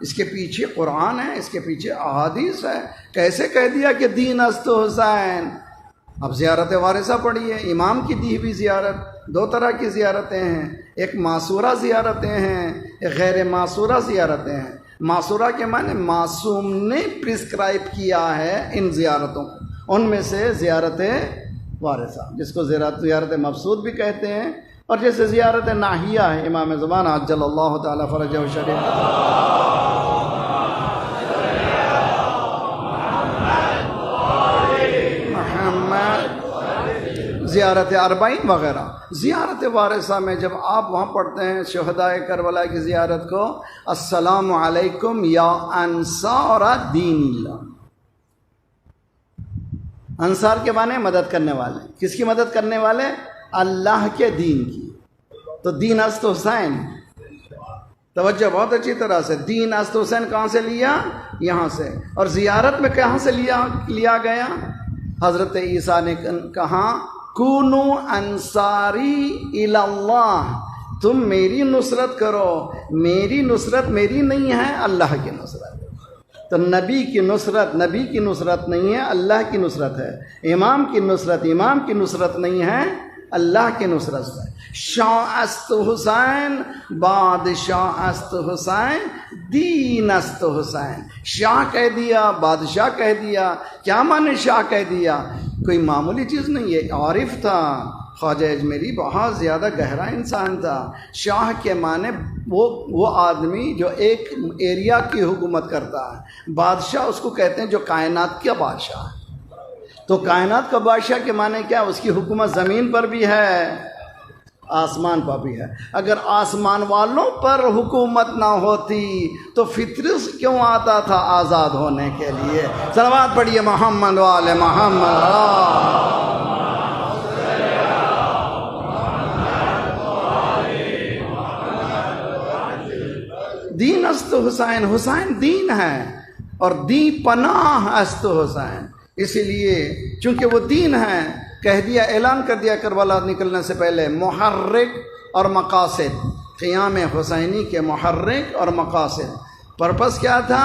اس کے پیچھے قرآن ہے، اس کے پیچھے احادیث ہے۔ کیسے کہہ دیا کہ دین است حسین؟ اب زیارت وارثہ پڑھیے، امام کی دی ہوئی زیارت، دو طرح کی زیارتیں ہیں، ایک معصورہ زیارتیں ہیں، ایک غیر معصورہ زیارتیں ہیں۔ معصورہ کے معنی معصوم نے پرسکرائب کیا ہے ان زیارتوں کو، ان میں سے زیارت وارثہ، جس کو زیارت مبسوط بھی کہتے ہیں، اور جیسے زیارت ناہیہ ہے امام زمان عجل اللہ تعالی فرجہ شریف، زیارت اربعین وغیرہ۔ زیارت وارثہ میں جب آپ وہاں پڑھتے ہیں شہدائے کربلا کی زیارت کو، السلام علیکم یا انصار دین اللہ، انصار کے معنی مدد کرنے والے، کس کی مدد کرنے والے؟ اللہ کے دین کی۔ تو دین است حسین، توجہ بہت اچھی طرح سے، دین است حسین کہاں سے لیا؟ یہاں سے۔ اور زیارت میں کہاں سے لیا گیا؟ حضرت عیسیٰ نے کہا کونو انصاری الی اللہ، تم میری نصرت کرو، میری نصرت میری نہیں ہے، اللہ کی نصرت۔ تو نبی کی نصرت نبی کی نصرت نہیں ہے، اللہ کی نصرت ہے۔ امام کی نصرت امام کی نصرت نہیں ہے، اللہ کی نصرت ہے۔ شاہ است حسین، بادشاہ است حسین، دین است حسین۔ شاہ کہہ دیا، بادشاہ کہہ دیا، کیا معنی شاہ کہہ دیا؟ کوئی معمولی چیز نہیں، یہ عارف تھا خواجہ اجمیری، بہت زیادہ گہرا انسان تھا۔ شاہ کے معنی وہ آدمی جو ایک ایریا کی حکومت کرتا ہے، بادشاہ اس کو کہتے ہیں جو کائنات کا بادشاہ ہے۔ تو کائنات کا بادشاہ کے معنی کیا؟ اس کی حکومت زمین پر بھی ہے، آسمان پر بھی ہے۔ اگر آسمان والوں پر حکومت نہ ہوتی تو فطرت کیوں آتا تھا آزاد ہونے کے لیے؟ صلوات پڑھیے محمد وآل محمد۔ دین است حسین، حسین دین ہے، اور دین پناہ است حسین۔ اسی لیے چونکہ وہ دین ہے، کہہ دیا، اعلان کر دیا کربلا نکلنے سے پہلے، محرک اور مقاصد، قیام حسینی کے محرک اور مقاصد۔ پرپس کیا تھا؟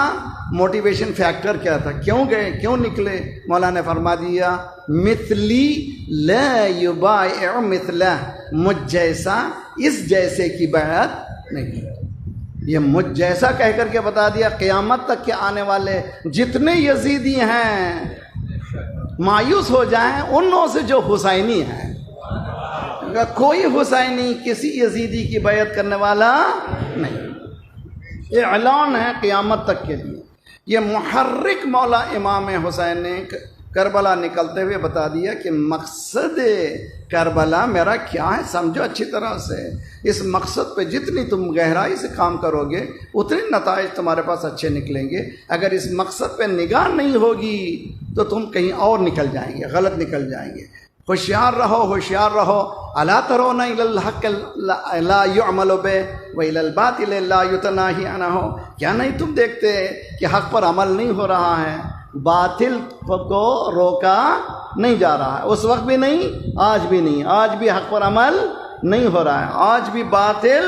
موٹیویشن فیکٹر کیا تھا؟ کیوں گئے، کیوں نکلے؟ مولانا نے فرما دیا مثلی لا یبایع مثلہ، مجھ جیسا اس جیسے کی بیعت نہیں۔ یہ مجھ جیسا کہہ کر کے بتا دیا قیامت تک کے آنے والے جتنے یزیدی ہیں مایوس ہو جائیں انہوں سے جو حسینی ہیں۔ کوئی حسینی کسی یزیدی کی بیعت کرنے والا نہیں، یہ اعلان ہے قیامت تک کے لیے۔ یہ محرک مولا امام حسین نے کربلا نکلتے ہوئے بتا دیا کہ مقصد کربلا میرا کیا ہے، سمجھو اچھی طرح سے۔ اس مقصد پہ جتنی تم گہرائی سے کام کرو گے اتنے نتائج تمہارے پاس اچھے نکلیں گے۔ اگر اس مقصد پہ نگاہ نہیں ہوگی تو تم کہیں اور نکل جائیں گے، غلط نکل جائیں گے۔ ہوشیار رہو، ہوشیار رہو۔ الا ترون الی الحق لا یعمل بہ والی الباطل لا یتناہی عنہ، کیا نہیں تم دیکھتے کہ حق پر عمل نہیں ہو رہا ہے، باطل کو روکا نہیں جا رہا ہے؟ اس وقت بھی نہیں، آج بھی نہیں، آج بھی حق پر عمل نہیں ہو رہا ہے، آج بھی باطل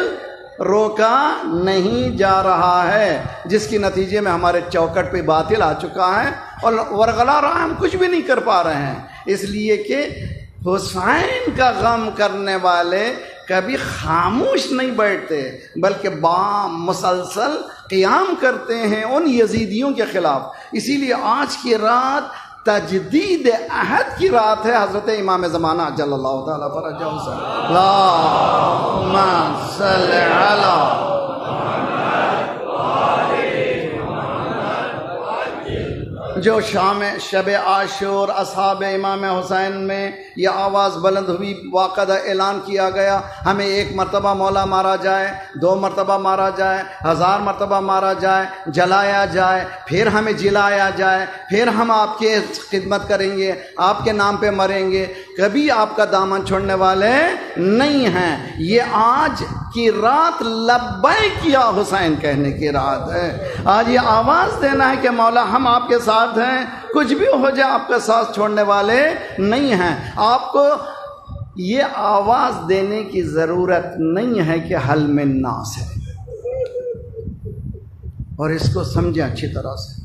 روکا نہیں جا رہا ہے، جس کے نتیجے میں ہمارے چوکٹ پہ باطل آ چکا ہے اور ورغلا رہا، ہم کچھ بھی نہیں کر پا رہے ہیں۔ اس لیے کہ حسین کا غم کرنے والے کبھی خاموش نہیں بیٹھتے بلکہ مسلسل قیام کرتے ہیں ان یزیدیوں کے خلاف۔ اسی لیے آج کی رات تجدید عہد کی رات ہے حضرت امام زمانہ جل اللہ تعالیٰ فرجہ اللہم صلی علی جو شب عاشور اصحاب امام حسین میں یہ آواز بلند ہوئی، باقاعدہ اعلان کیا گیا ہمیں 1 مرتبہ مولا مارا جائے، 2 مرتبہ مارا جائے، 1000 مرتبہ مارا جائے، جلایا جائے، پھر ہمیں جلایا جائے، پھر ہم آپ کی خدمت کریں گے، آپ کے نام پہ مریں گے، کبھی آپ کا دامن چھوڑنے والے نہیں ہیں۔ یہ آج کی رات لبیک یا حسین کہنے کی رات ہے۔ آج یہ آواز دینا ہے کہ مولا ہم آپ کے ساتھ ہیں، کچھ بھی ہو جائے آپ کے ساتھ چھوڑنے والے نہیں ہیں۔ آپ کو یہ آواز دینے کی ضرورت نہیں ہے کہ حل میں ناس ہے، اور اس کو سمجھیں اچھی طرح سے،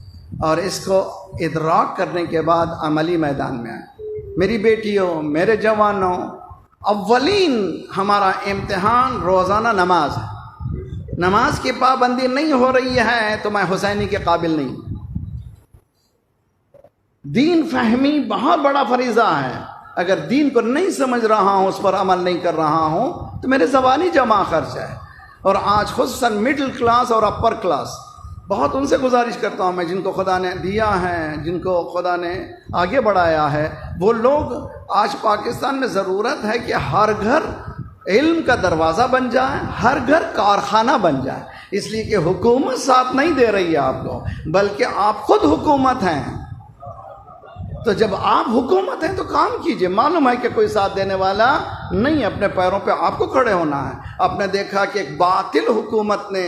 اور اس کو ادراک کرنے کے بعد عملی میدان میں آئیں۔ میری بیٹیوں، میرے جوانوں، اولین ہمارا امتحان روزانہ نماز ہے۔ نماز کی پابندی نہیں ہو رہی ہے تو میں حسینی کے قابل نہیں۔ دین فہمی بہت بڑا فریضہ ہے، اگر دین کو نہیں سمجھ رہا ہوں، اس پر عمل نہیں کر رہا ہوں تو میرے زبانی جمع خرچ ہے۔ اور آج خصوصاً مڈل کلاس اور اپر کلاس، بہت ان سے گزارش کرتا ہوں میں، جن کو خدا نے دیا ہے، جن کو خدا نے آگے بڑھایا ہے، وہ لوگ آج پاکستان میں ضرورت ہے کہ ہر گھر علم کا دروازہ بن جائے، ہر گھر کارخانہ بن جائے، اس لیے کہ حکومت ساتھ نہیں دے رہی ہے آپ کو، بلکہ آپ خود حکومت ہیں۔ تو جب آپ حکومت ہیں تو کام کیجئے۔ معلوم ہے کہ کوئی ساتھ دینے والا نہیں، اپنے پیروں پہ آپ کو کھڑے ہونا ہے۔ آپ نے دیکھا کہ ایک باطل حکومت نے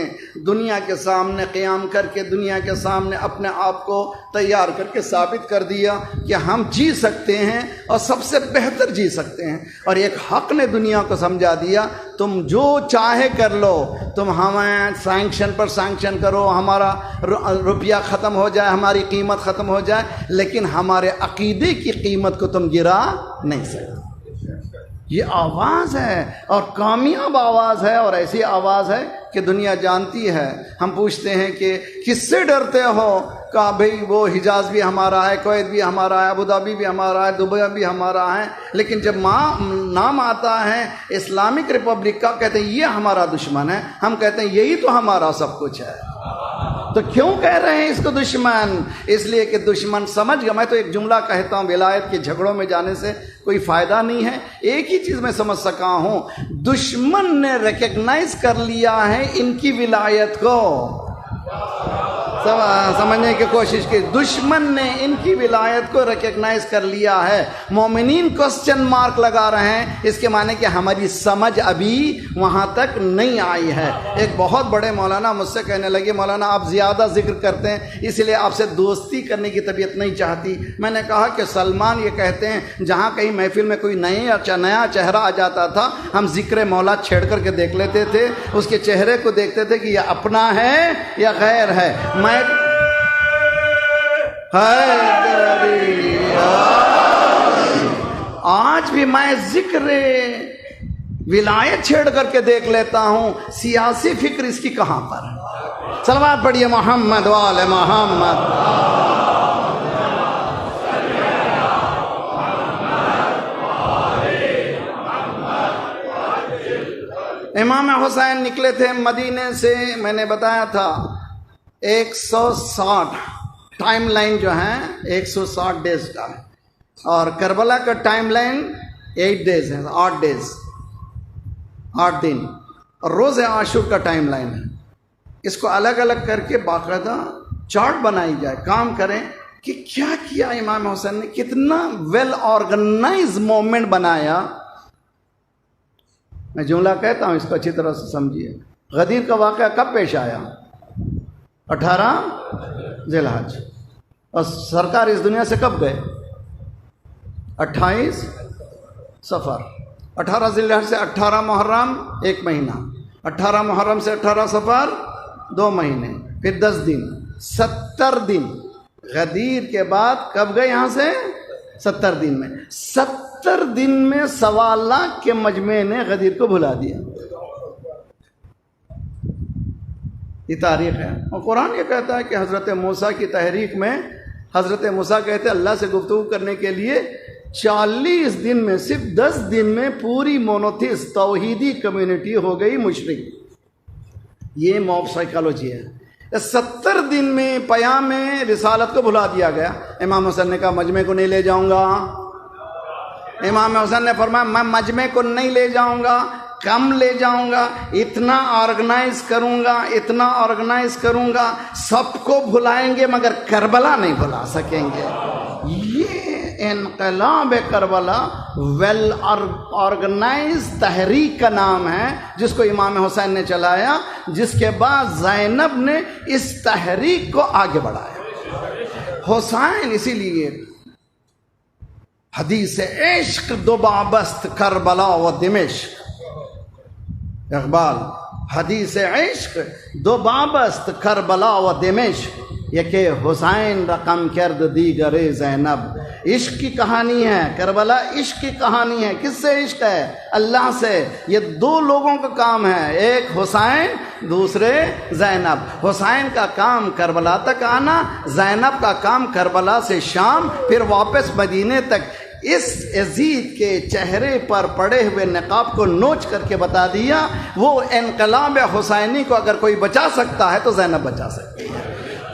دنیا کے سامنے قیام کر کے، دنیا کے سامنے اپنے آپ کو تیار کر کے ثابت کر دیا کہ ہم جی سکتے ہیں اور سب سے بہتر جی سکتے ہیں، اور ایک حق نے دنیا کو سمجھا دیا تم جو چاہے کر لو، تم ہمیں سینکشن پر سینکشن کرو، ہمارا روپیہ ختم ہو جائے، ہماری قیمت ختم ہو جائے، لیکن ہمارے عقیدے کی قیمت کو تم گرا نہیں سکتے۔ یہ آواز ہے، اور کامیاب آواز ہے، اور ایسی آواز ہے کہ دنیا جانتی ہے۔ ہم پوچھتے ہیں کہ کس سے ڈرتے ہو؟ کہا بھئی وہ حجاز بھی ہمارا ہے، کویت بھی ہمارا ہے، ابوظہبی بھی ہمارا ہے، دبئی بھی ہمارا ہے، لیکن جب نام آتا ہے اسلامک ریپبلک کا، کہتے ہیں یہ ہمارا دشمن ہے۔ ہم کہتے ہیں یہی تو ہمارا سب کچھ ہے۔ تو کیوں کہہ رہے ہیں اس کو دشمن؟ اس لیے کہ دشمن سمجھ گیا۔ میں تو ایک جملہ کہتا ہوں، ولایت کے جھگڑوں میں جانے سے کوئی فائدہ نہیں ہے، ایک ہی چیز میں سمجھ سکا ہوں، دشمن نے ریکگنائز کر لیا ہے ان کی ولایت کو۔ سمجھنے کی کوشش کی، دشمن نے ان کی ولایت کو ریکگنائز کر لیا ہے۔ مومنین کوسچن مارک لگا رہے ہیں، اس کے معنی کہ ہماری سمجھ ابھی وہاں تک نہیں آئی ہے۔ ایک بہت بڑے مولانا مجھ سے کہنے لگے، مولانا آپ زیادہ ذکر کرتے ہیں اس لیے آپ سے دوستی کرنے کی طبیعت نہیں چاہتی۔ میں نے کہا کہ سلمان یہ کہتے ہیں جہاں کہیں محفل میں کوئی نیا چہرہ آ جاتا تھا، ہم ذکر مولا چھیڑ کر کے دیکھ لیتے تھے، اس کے چہرے کو دیکھتے تھے کہ یہ اپنا ہے یا غیر ہے۔ آج بھی میں ذکر ولایت چھیڑ کر کے دیکھ لیتا ہوں، سیاسی فکر اس کی کہاں پر ہے؟ صلوات پڑھیے محمد وآل محمد۔ امام حسین نکلے تھے مدینے سے، میں نے بتایا تھا 160 ٹائم لائن جو ہے 160 ڈیز کا ہے، اور کربلا کا ٹائم لائن 8 ڈیز ہے، 8 ڈیز، 8 دن، اور روز عاشور کا ٹائم لائن ہے۔ اس کو الگ الگ کر کے باقاعدہ چارٹ بنائی جائے، کام کریں کہ کیا کیا امام حسین نے، کتنا ویل آرگنائز موومنٹ بنایا۔ میں جملہ کہتا ہوں، اس کو اچھی طرح سے سمجھیے۔ غدیر کا واقعہ کب پیش آیا؟ 18 ذی الحج، اور سرکار اس دنیا سے کب گئے؟ 28 صفر۔ 18 ذی الحج سے 18 محرم 1 مہینہ، 18 محرم سے 18 صفر 2 مہینے، پھر 10 دن، 70 دن۔ غدیر کے بعد کب گئے یہاں سے؟ 70 دن میں۔ 70 دن میں 1.25 لاکھ کے مجمع نے غدیر کو بھلا دیا۔ یہ تاریخ ہے، اور قرآن یہ کہتا ہے کہ حضرت موسیٰ کی تحریک میں حضرت موسیٰ کہتے ہیں اللہ سے گفتگو کرنے کے لیے 40 دن میں، صرف 10 دن میں پوری مونوتھیس توحیدی کمیونٹی ہو گئی مشرک۔ یہ موب سائیکالوجی ہے۔ 70 دن میں پیام میں رسالت کو بھلا دیا گیا. امام حسین نے کہا مجمع کو نہیں لے جاؤں گا. امام حسین نے فرمایا میں مجمع کو نہیں لے جاؤں گا، کم لے جاؤں گا، اتنا آرگنائز کروں گا سب کو بھلائیں گے مگر کربلا نہیں بھلا سکیں گے. یہ انقلاب کربلا ویل آرگنائز تحریک کا نام ہے جس کو امام حسین نے چلایا، جس کے بعد زینب نے اس تحریک کو آگے بڑھایا. حسین اسی لیے حدیث عشق دو بابست کربلا و دمشق، اقبال حدیث عشق دو بابست کربلا و دمشق، یک حسین رقم کرد دیگر زینب. عشق کی کہانی ہے، کربلا عشق کی کہانی ہے. کس سے عشق ہے؟ اللہ سے. یہ دو لوگوں کا کام ہے، ایک حسین دوسرے زینب. حسین کا کام کربلا تک آنا، زینب کا کام کربلا سے شام پھر واپس مدینے تک. اس یزید کے چہرے پر پڑے ہوئے نقاب کو نوچ کر کے بتا دیا وہ انقلاب حسینی کو اگر کوئی بچا سکتا ہے تو زینب بچا سکتی ہے.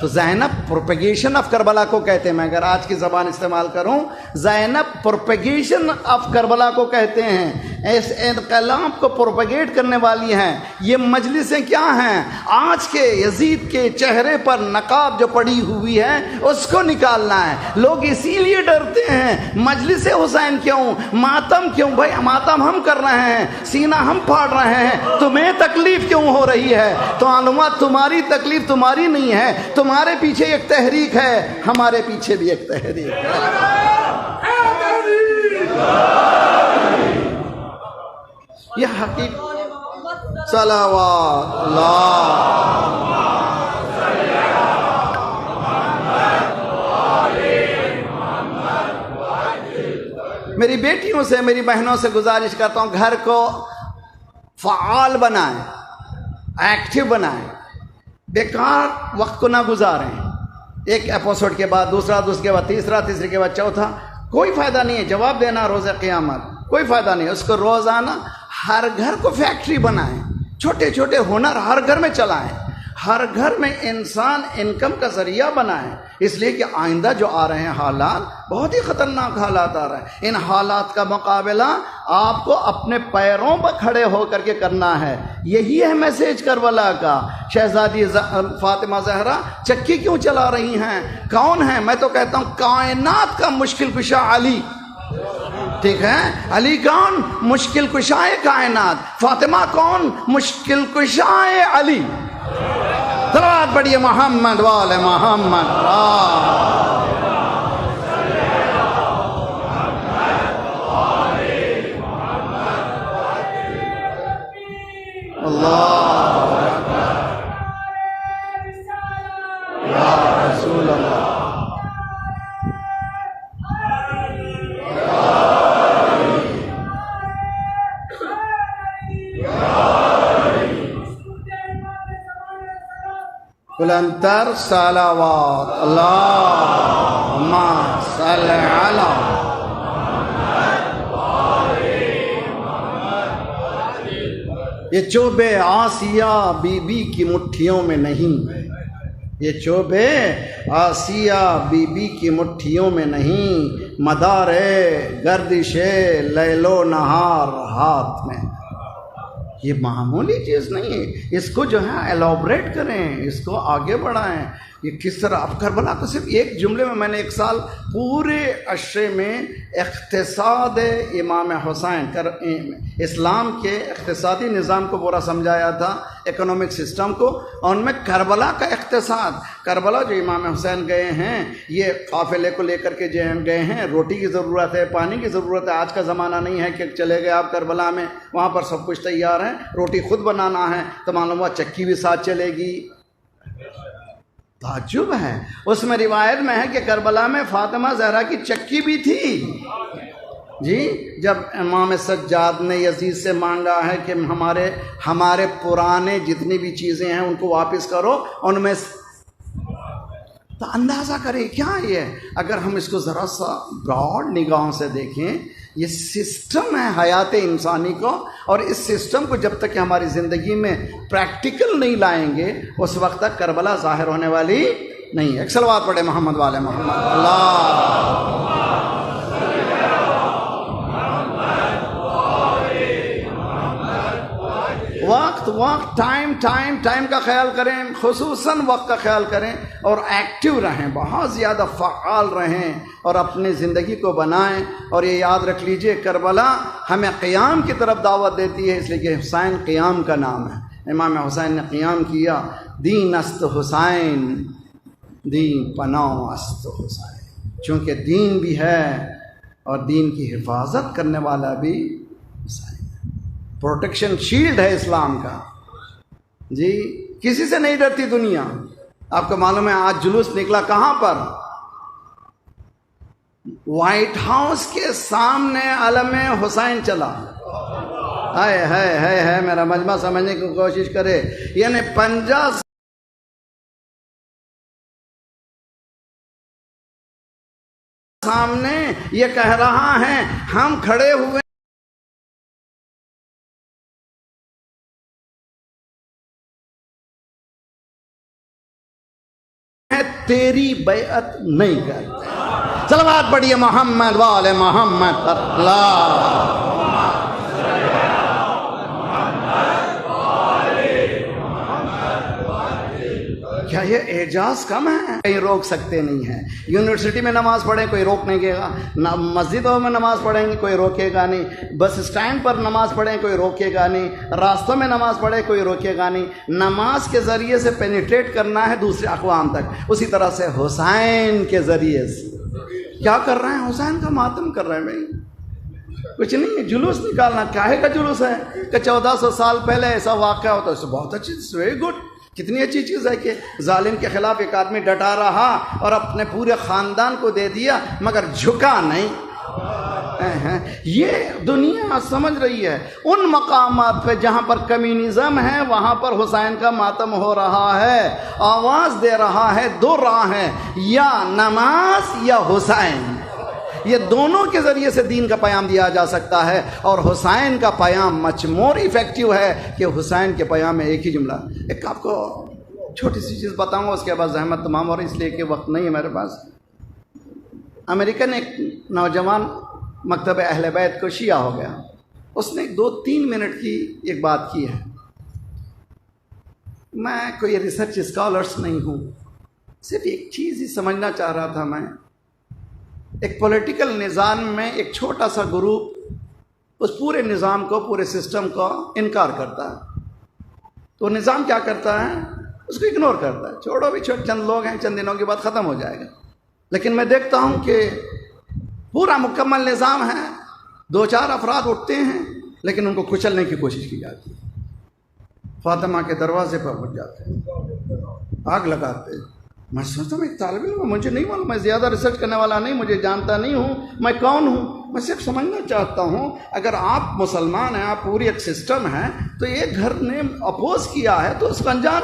تو زینب پروپیگیشن آف کربلا کو کہتے ہیں. میں اگر آج کی زبان استعمال کروں، زینب پروپیگیشن آف کربلا کو کہتے ہیں. اس انقلاب کو پروپیگیٹ کرنے والی ہیں. یہ مجلسیں کیا ہیں؟ آج کے یزید کے چہرے پر نقاب جو پڑی ہوئی ہے اس کو نکالنا ہے. لوگ اسی لیے ڈرتے ہیں مجلس حسین کیوں، ماتم کیوں؟ بھائی ماتم ہم کر رہے ہیں، سینہ ہم پھاڑ رہے ہیں، تمہیں تکلیف کیوں ہو رہی ہے؟ تو معلومات تمہاری تکلیف تمہاری نہیں ہے، تمہارے پیچھے ایک تحریک ہے، ہمارے پیچھے بھی ایک تحریک ہے. یہ حقیقت صلوات اللہ. میری بیٹیوں سے، میری بہنوں سے گزارش کرتا ہوں گھر کو فعال بنائیں، ایکٹیو بنائیں، بیکار وقت کو نہ گزاریں. ایک ایپیسوڈ کے بعد دوسرا، دوسرے کے بعد تیسرا، تیسرے کے بعد چوتھا، کوئی فائدہ نہیں ہے. جواب دینا روز قیامت کوئی فائدہ نہیں ہے. اس کو روزانہ ہر گھر کو فیکٹری بنائیں، چھوٹے چھوٹے ہنر ہر گھر میں چلائیں، ہر گھر میں انسان انکم کا ذریعہ بنائیں. اس لیے کہ آئندہ جو آ رہے ہیں حالات بہت ہی خطرناک حالات آ رہے ہیں. ان حالات کا مقابلہ آپ کو اپنے پیروں پر کھڑے ہو کر کے کرنا ہے. یہی ہے میسیج کربلا کا. شہزادی فاطمہ زہرا چکی کیوں چلا رہی ہیں؟ کون ہے؟ میں تو کہتا ہوں کائنات کا مشکل کشا علی. ٹھیک ہے، علی کون؟ مشکل کشائے کائنات. فاطمہ کون؟ مشکل کشائے علی. صلوات پڑھیے محمد والے محمد. اللہ یا رسول اللہ. بلندتر صلوات اللہم صل علی. یہ چوبے آسیہ بی بی کی مٹھیوں میں نہیں، یہ چوبے آسیہ بی بی کی مٹھیوں میں نہیں، مدار گردش لیل و نہار ہاتھ میں. یہ معمولی چیز نہیں ہے. اس کو جو ہے ایلابریٹ کریں، اس کو آگے بڑھائیں. یہ کس طرح اب کربلا کو صرف ایک جملے میں نے ایک سال پورے عشرے میں اقتصاد امام حسین اسلام کے اقتصادی نظام کو پورا سمجھایا تھا، اکنامک سسٹم کو. اور ان میں کربلا کا اقتصاد، کربلا جو امام حسین گئے ہیں، یہ قافلے کو لے کر کے گئے ہیں. روٹی کی ضرورت ہے، پانی کی ضرورت ہے. آج کا زمانہ نہیں ہے کہ چلے گئے آپ کربلا میں، وہاں پر سب کچھ تیار ہے، روٹی خود بنانا ہے تو معلوم ہوا چکی بھی ساتھ چلے گی. تعجب ہے. اس میں روایت میں ہے کہ کربلا میں فاطمہ زہرا کی چکی بھی تھی. جی جب امام سجاد نے یزید سے مانگا ہے کہ ہمارے پرانے جتنی بھی چیزیں ہیں ان کو واپس کرو، ان میں تو اندازہ کریں کیا یہ. اگر ہم اس کو ذرا سا براڈ نگاہوں سے دیکھیں، یہ سسٹم ہے حیات انسانی کو، اور اس سسٹم کو جب تک کہ ہماری زندگی میں پریکٹیکل نہیں لائیں گے اس وقت تک کربلا ظاہر ہونے والی نہیں ہے۔ ایک صلوات پڑھے محمد والے محمد۔ اللہ وقت ٹائم کا خیال کریں، خصوصاً وقت کا خیال کریں، اور ایکٹیو رہیں، بہت زیادہ فعال رہیں اور اپنی زندگی کو بنائیں۔ اور یہ یاد رکھ لیجئے کربلا ہمیں قیام کی طرف دعوت دیتی ہے، اس لیے کہ حسین قیام کا نام ہے۔ امام حسین نے قیام کیا، دین است حسین دین پناہ است حسین، چونکہ دین بھی ہے اور دین کی حفاظت کرنے والا بھی حسین، پروٹیکشن شیلڈ ہے اسلام کا جی، کسی سے نہیں ڈرتی دنیا۔ آپ کو معلوم ہے آج جلوس نکلا کہاں پر؟ وائٹ ہاؤس کے سامنے علم حسین چلا۔ ہے میرا مجمع سمجھنے کی کوشش کرے، یعنی 50 سامنے یہ کہہ رہا ہے، ہم کھڑے ہوئے تیری بیعت نہیں کرتے۔ صلوات پڑھیے محمد والے محمد۔ اللہ کیا یہ اعجاز کم ہے؟ کہیں روک سکتے نہیں ہیں۔ یونیورسٹی میں نماز پڑھیں کوئی روک نہیں گا، مسجدوں میں نماز پڑھیں گے کوئی روکے گا نہیں، بس اسٹینڈ پر نماز پڑھیں کوئی روکے گا نہیں، راستوں میں نماز پڑھیں کوئی روکے گا نہیں۔ نماز کے ذریعے سے پینیٹریٹ کرنا ہے دوسرے اقوام تک، اسی طرح سے حسین کے ذریعے سے کیا کر رہے ہیں؟ حسین کا ماتم کر رہے ہیں بھائی، کچھ نہیں ہے۔ جلوس نکالنا کاہے کا جلوس ہے کہ 1400 سال پہلے ایسا واقعہ ہوتا ہے، بہت اچھی، ویری گڈ، کتنی اچھی چیز ہے کہ ظالم کے خلاف ایک آدمی ڈٹا رہا اور اپنے پورے خاندان کو دے دیا مگر جھکا نہیں۔ یہ دنیا سمجھ رہی ہے ان مقامات پہ جہاں پر کمیونزم ہے وہاں پر حسین کا ماتم ہو رہا ہے، آواز دے رہا ہے، دو راہ ہیں، یا نماز یا حسین، یہ دونوں کے ذریعے سے دین کا پیام دیا جا سکتا ہے، اور حسین کا پیام مچ مور ایفیکٹیو ہے کہ حسین کے پیام میں ایک ہی جملہ۔ ایک آپ کو چھوٹی سی چیز بتاؤں گا، اس کے بعد زحمت تمام، اور اس لیے کہ وقت نہیں ہے میرے پاس۔ امریکن ایک نوجوان مکتب اہل بیت کو شیعہ ہو گیا، اس نے 2-3 منٹ کی ایک بات کی ہے۔ میں کوئی ریسرچ اسکالرس نہیں ہوں، صرف ایک چیز ہی سمجھنا چاہ رہا تھا میں۔ ایک پولیٹیکل نظام میں ایک چھوٹا سا گروپ اس پورے نظام کو، پورے سسٹم کو انکار کرتا ہے، تو نظام کیا کرتا ہے؟ اس کو اگنور کرتا ہے، چھوڑو بھی، چند لوگ ہیں، چند دنوں کے بعد ختم ہو جائے گا۔ لیکن میں دیکھتا ہوں کہ پورا مکمل نظام ہے، 2-4 افراد اٹھتے ہیں لیکن ان کو کچلنے کی کوشش کی جاتی ہے، فاطمہ کے دروازے پر پہنچ جاتے ہیں، آگ لگاتے ہیں۔ میں سوچتا ہوں ایک طالب علم، مجھے نہیں معلوم، میں زیادہ ریسرچ کرنے والا نہیں، مجھے جانتا نہیں ہوں میں کون ہوں، میں صرف سمجھنا چاہتا ہوں اگر آپ مسلمان ہیں، آپ پوری ایک سسٹم ہے، تو ایک گھر نے اپوز کیا ہے تو اس کا انجام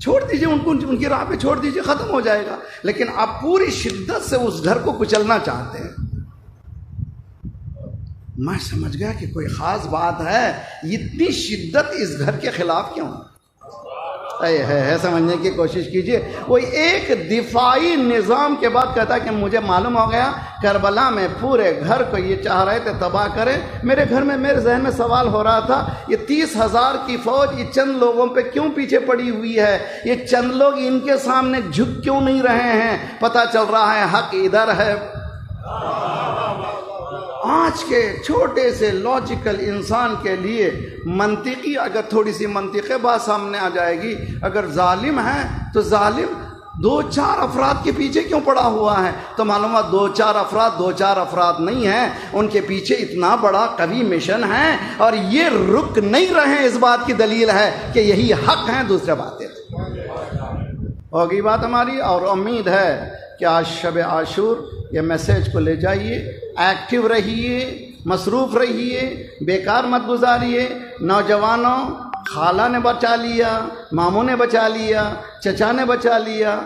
چھوڑ دیجئے، ان کی راہ پہ چھوڑ دیجئے، ختم ہو جائے گا۔ لیکن آپ پوری شدت سے اس گھر کو کچلنا چاہتے ہیں۔ میں سمجھ گیا کہ کوئی خاص بات ہے، اتنی شدت اس گھر کے خلاف کیوں ہے؟ سمجھنے کی کوشش کیجئے۔ وہ ایک دفاعی نظام کے بعد کہتا ہے کہ مجھے معلوم ہو گیا کربلا میں پورے گھر کو یہ چاہ رہے تھے تباہ کریں۔ میرے گھر میں، میرے ذہن میں سوال ہو رہا تھا، یہ 30,000 کی فوج یہ چند لوگوں پہ کیوں پیچھے پڑی ہوئی ہے؟ یہ چند لوگ ان کے سامنے جھک کیوں نہیں رہے ہیں؟ پتہ چل رہا ہے حق ادھر ہے۔ آج کے چھوٹے سے لاجیکل انسان کے لیے منطقی، اگر تھوڑی سی منطقی بات سامنے آ جائے گی، اگر ظالم ہے تو ظالم 2-4 افراد کے پیچھے کیوں پڑا ہوا ہے؟ تو معلوم ہے 2-4 افراد نہیں ہیں، ان کے پیچھے اتنا بڑا قوی مشن ہے، اور یہ رک نہیں رہے، اس بات کی دلیل ہے کہ یہی حق ہیں، دوسرے باتیں ہوگی بات ہماری۔ اور امید ہے کہ آج شب عاشور یہ میسیج کو لے جائیے، ایکٹیو رہیے، مصروف رہیے، بیکار مت گزاریے۔ نوجوانوں، خالہ نے بچا لیا، ماموں نے بچا لیا، چچا نے بچا لیا،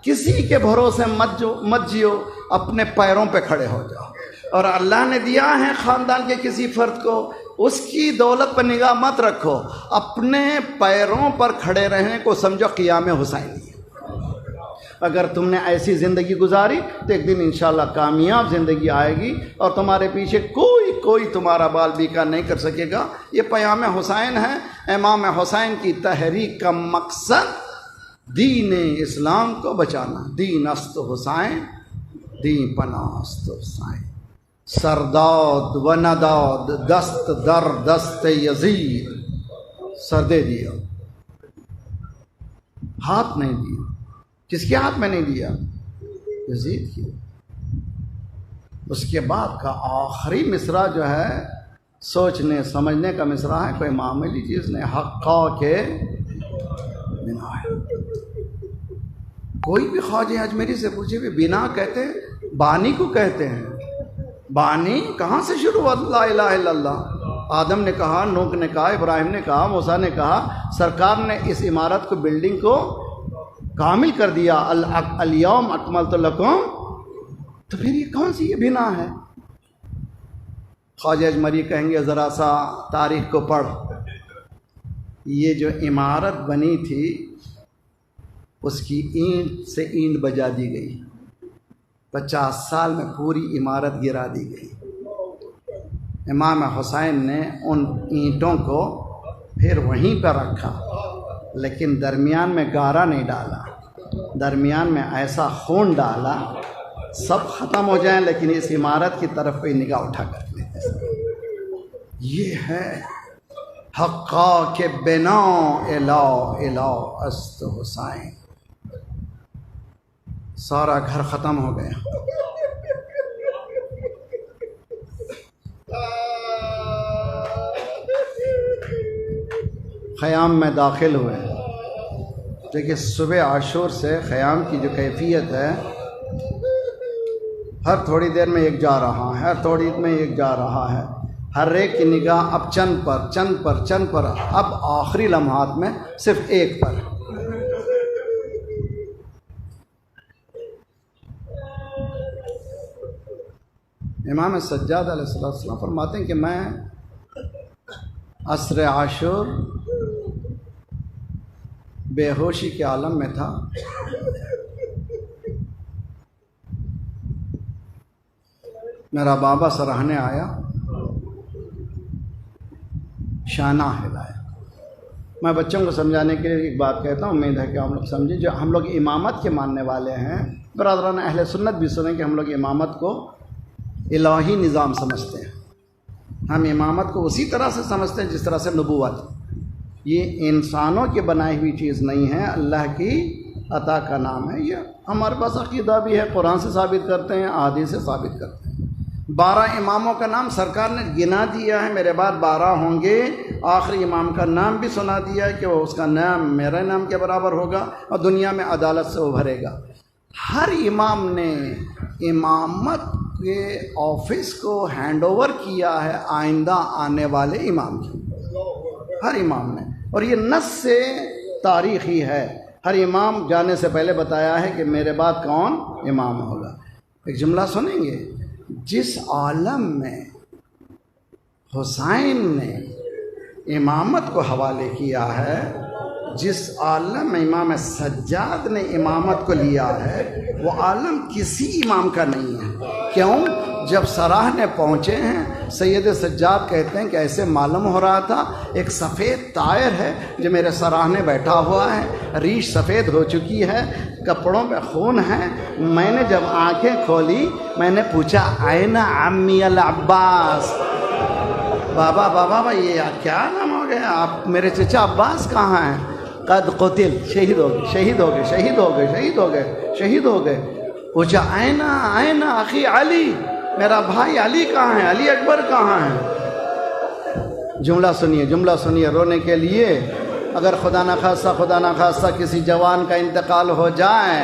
کسی کے بھروسے مت جیو، اپنے پیروں پہ کھڑے ہو جاؤ۔ اور اللہ نے دیا ہے خاندان کے کسی فرد کو، اس کی دولت پر نگاہ مت رکھو، اپنے پیروں پر کھڑے رہنے کو سمجھو قیام حسینی۔ اگر تم نے ایسی زندگی گزاری تو ایک دن انشاءاللہ کامیاب زندگی آئے گی، اور تمہارے پیچھے کوئی تمہارا بال بیکار نہیں کر سکے گا۔ یہ پیام حسین ہے۔ امام حسین کی تحریک کا مقصد دین اسلام کو بچانا۔ دین است حسین، دین پناہ است حسین، سرداد و نداد دست در دست یزید، سر دے دیا، ہاتھ نہیں دیا۔ کس کے ہاتھ میں نہیں دیا؟ یزید کی۔ اس کے بعد کا آخری مصرع جو ہے سوچنے سمجھنے کا مصرع ہے، کوئی معمولی چیز نہیں۔ حقا کے بنا ہے۔ کوئی بھی خواجہ اجمیری سے پوچھے بھی بنا کہتے ہیں، بانی کو کہتے ہیں۔ بانی کہاں سے شروع ہوا؟ لا الہ الا اللہ۔ آدم نے کہا، نوح نے کہا، ابراہیم نے کہا، موسیٰ نے کہا، سرکار نے اس عمارت کو، بلڈنگ کو کامل کر دیا، الیوم اکملت لکم۔ تو پھر یہ کون سی یہ بنا ہے؟ خواجہ اجمیری کہیں گے ذرا سا تاریخ کو پڑھ، یہ جو عمارت بنی تھی اس کی اینٹ سے اینٹ بجا دی گئی، 50 سال میں پوری عمارت گرا دی گئی۔ امام حسین نے ان اینٹوں کو پھر وہیں پر رکھا، لیکن درمیان میں گارا نہیں ڈالا، درمیان میں ایسا خون ڈالا سب ختم ہو جائیں لیکن اس عمارت کی طرف کوئی نگاہ اٹھا کر لیں۔ یہ ہے حقا کے بنا الہ الہ است حسین۔ سارا گھر ختم ہو گیا۔ خیام میں داخل ہوئے۔ دیکھیے صبح عاشور سے خیام کی جو کیفیت ہے، ہر تھوڑی دیر میں ایک جا رہا ہے، ہر تھوڑی دیر میں ایک جا رہا ہے، ہر ایک کی نگاہ اب چند پر، اب آخری لمحات میں صرف ایک پر۔ امام سجاد علیہ السلام فرماتے ہیں کہ میں عصر عاشور بے ہوشی کے عالم میں تھا، میرا بابا سراہنے آیا، شانہ ہلایا۔ میں بچوں کو سمجھانے کے لیے ایک بات کہتا ہوں، امید ہے کہ ہم لوگ سمجھیں۔ جو ہم لوگ امامت کے ماننے والے ہیں، برادران اہل سنت بھی سنیں کہ ہم لوگ امامت کو الہی نظام سمجھتے ہیں۔ ہم امامت کو اسی طرح سے سمجھتے ہیں جس طرح سے نبوت، یہ انسانوں کی بنائی ہوئی چیز نہیں ہے، اللہ کی عطا کا نام ہے۔ یہ ہمارے پاس عقیدہ بھی ہے، قرآن سے ثابت کرتے ہیں، احادیث سے ثابت کرتے ہیں۔ 12 اماموں کا نام سرکار نے گنا دیا ہے، میرے بعد 12 ہوں گے۔ آخری امام کا نام بھی سنا دیا ہے کہ وہ اس کا نام میرے نام کے برابر ہوگا اور دنیا میں عدالت سے ابھرے گا۔ ہر امام نے امامت کے آفس کو ہینڈ اوور کیا ہے آئندہ آنے والے امام کی، ہر امام نے، اور یہ نص سے تاریخی ہے۔ ہر امام جانے سے پہلے بتایا ہے کہ میرے بعد کون امام ہوگا۔ ایک جملہ سنیں گے، جس عالم میں حسین نے امامت کو حوالے کیا ہے، جس عالم میں امام سجاد نے امامت کو لیا ہے، وہ عالم کسی امام کا نہیں ہے۔ کیوں؟ جب سراہنے پہنچے ہیں، سید سجاد کہتے ہیں کہ ایسے معلوم ہو رہا تھا ایک سفید طائر ہے جو میرے سراہنے بیٹھا ہوا ہے، ریش سفید ہو چکی ہے، کپڑوں میں خون ہے۔ میں نے جب آنکھیں کھولی، میں نے پوچھا این عمی العباس، بابا یہ کیا نام ہو گیا آپ، میرے چچا عباس کہاں ہیں؟ قد قتل، شہید ہو گئے۔ پوچھا این اخی علی، میرا بھائی علی کہاں ہے، علی اکبر کہاں ہے؟ جملہ سنیے رونے کے لیے۔ اگر خدا نخواستہ کسی جوان کا انتقال ہو جائے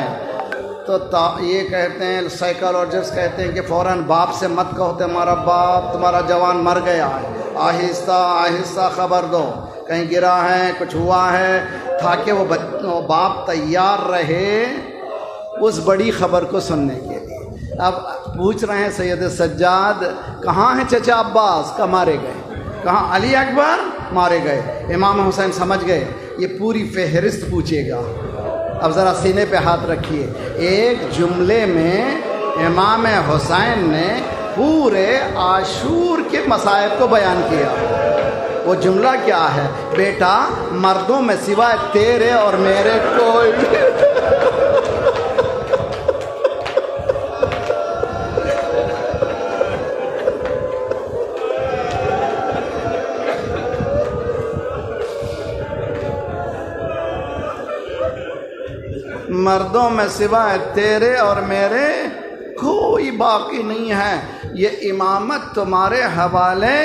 تو یہ کہتے ہیں، سائیکالوجسٹ کہتے ہیں کہ فوراً باپ سے مت کہو تمہارا باپ، تمہارا جوان مر گیا ہے، آہستہ خبر دو، کہیں گرا ہے، کچھ ہوا ہے، تاکہ وہ باپ تیار رہے اس بڑی خبر کو سننے کے لیے۔ اب پوچھ رہے ہیں سید سجاد کہاں ہیں چچا عباس؟ کا مارے گئے. کہاں علی اکبر؟ مارے گئے. امام حسین سمجھ گئے یہ پوری فہرست پوچھے گا. اب ذرا سینے پہ ہاتھ رکھیے. ایک جملے میں امام حسین نے پورے عاشور کے مصائب کو بیان کیا. وہ جملہ کیا ہے؟ بیٹا مردوں میں سوائے تیرے اور میرے کوئی مردوں میں سوائے تیرے اور میرے کوئی باقی نہیں ہے. یہ امامت تمہارے حوالے.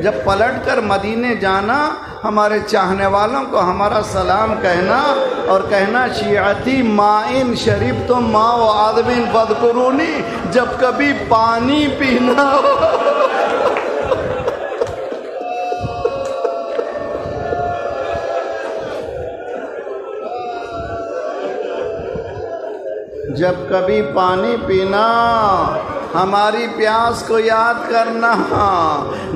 جب پلٹ کر مدینے جانا ہمارے چاہنے والوں کو ہمارا سلام کہنا اور کہنا شیعتی مائن شریف تو ماں و آدمین فذکرونی. جب کبھی پانی پینا ہو جب کبھی پانی پینا ہماری پیاس کو یاد کرنا.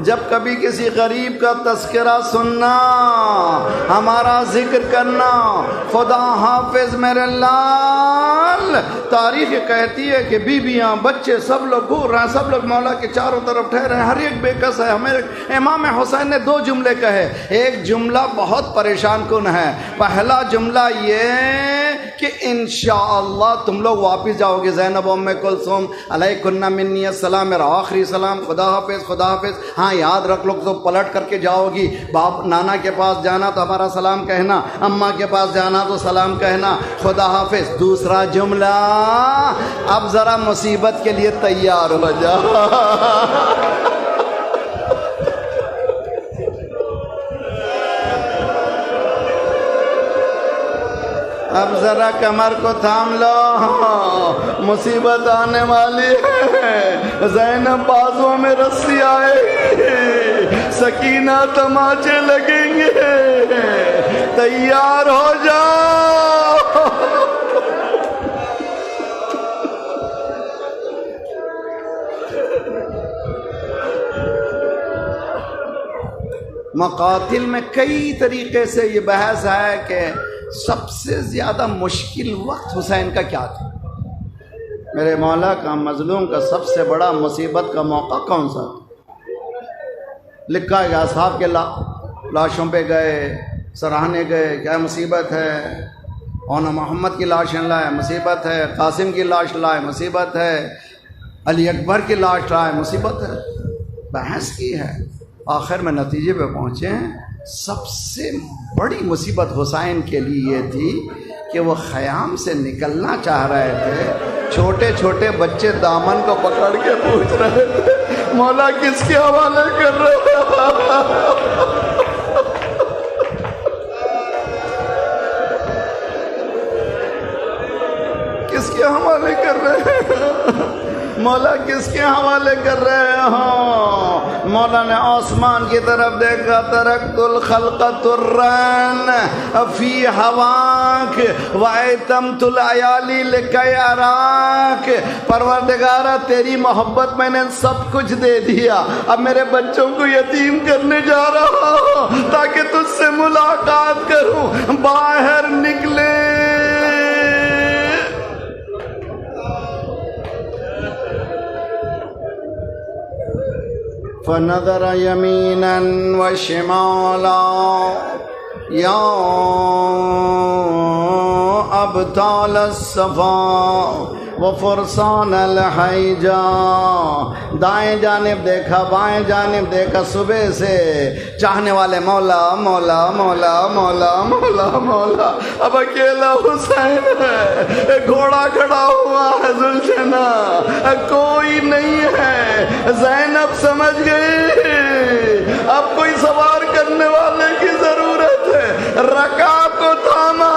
جب کبھی کسی غریب کا تذکرہ سننا ہمارا ذکر کرنا. خدا حافظ میرے لال. تاریخ کہتی ہے کہ بیویاں بچے سب لوگ گھور رہے ہیں, سب لوگ مولا کے چاروں طرف ٹھہرے ہیں, ہر ایک بے کس ہے. ہمیں امام حسین نے 2 جملے کہے. ایک جملہ بہت پریشان کن ہے. پہلا جملہ یہ کہ انشاءاللہ تم لوگ واپس جاؤ گے. زینب ام کلثوم علیکن منی السلام, میرا آخری سلام, خدا حافظ خدا حافظ. ہاں یاد رکھ لو تو پلٹ کر کے جاؤ گی. باپ نانا کے پاس جانا تو ہمارا سلام کہنا, اماں کے پاس جانا تو سلام کہنا, خدا حافظ. دوسرا جملہ اب ذرا مصیبت کے لیے تیار ہو جاؤ. اب ذرا کمر کو تھام لو, مصیبت آنے والی ہے. زینب بازوں میں رسی آئے گی, سکینہ تماچے لگیں گے, تیار ہو جاؤ. مقاتل میں کئی طریقے سے یہ بحث ہے کہ سب سے زیادہ مشکل وقت حسین کا کیا تھا. میرے مولا کا مظلوم کا سب سے بڑا مصیبت کا موقع کون سا تھا؟ لکھا ہے کہ اصحاب کے لاشوں پہ گئے, سراہنے گئے, کیا مصیبت ہے. اونا محمد کی لاش لائے, مصیبت ہے. قاسم کی لاش لائے, مصیبت ہے. علی اکبر کی لاش لائے, مصیبت ہے. بحث کی ہے, آخر میں نتیجے پہ پہنچے ہیں سب سے بڑی مصیبت حسین کے لیے یہ تھی کہ وہ خیام سے نکلنا چاہ رہے تھے. چھوٹے چھوٹے بچے دامن کو پکڑ کے پوچھ رہے تھے مولا کس کے حوالے کر رہے کس کے حوالے کر رہے ہیں مولا, کس کے حوالے کر رہے ہوں. مولا نے آسمان کی طرف دیکھا, ترکت الخلق ترن فی ہواک وایتمت العیالی لکی اراک. پروردگارہ تیری محبت میں نے سب کچھ دے دیا, اب میرے بچوں کو یتیم کرنے جا رہا ہوں تاکہ تجھ سے ملاقات کروں. باہر نکلے فنظر يمينا وشمالا يا أبطال الصفا وفرسان الحیجا. دائیں جانب دیکھا, بائیں جانب دیکھا, صبح سے چاہنے والے مولا مولا مولا مولا مولا مولا. اب اکیلا حسین ہے, گھوڑا کھڑا ہوا ہے ذوالجنا, کوئی نہیں ہے. زینب سمجھ گئی اب کوئی سوار کرنے والے کی ضرورت ہے. رکاب کو تھاما,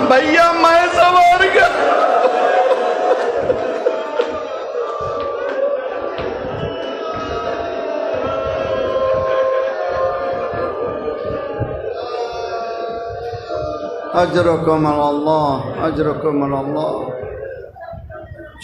بھیا میں سوار کر. اجرکم اللہ, اجرکم اللہ.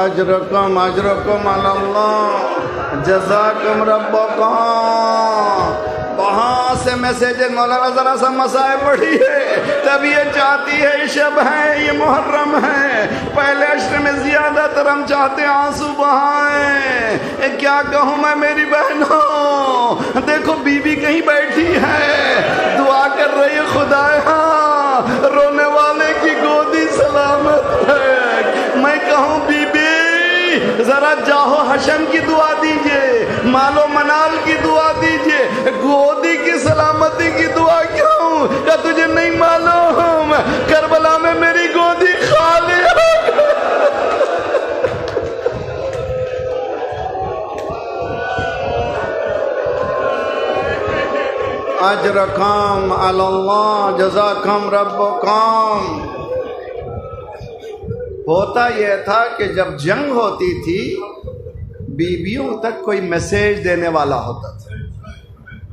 اجرکم اجرکم علی اللہ جزاکم ربکم. وہاں سے میسیج مولانا ذرا سا مسائل پڑھی ہے. تب یہ چاہتی ہے یہ شب ہے یہ محرم ہے پہلے عشر میں زیادہ تر ہم چاہتے ہیں آنسو بہائیں. کیا کہوں میں میری بہنوں, دیکھو بی بی کہیں بیٹھی ہے دعا کر رہی ہے خدایا رونے والے کی گودی سلامت ہے. میں کہوں بی بی ذرا جاہو حشم کی دعا دیجئے, مال و منال کی دعا دیجئے, گودی کی سلامتی کی دعا کیوں؟ کیا تجھے نہیں معلوم کربلا میں میری گودی خالی ہے. اجرکم علی اللہ جزاکم ربکم. ہوتا یہ تھا کہ جب جنگ ہوتی تھی بیویوں تک کوئی میسیج دینے والا ہوتا تھا.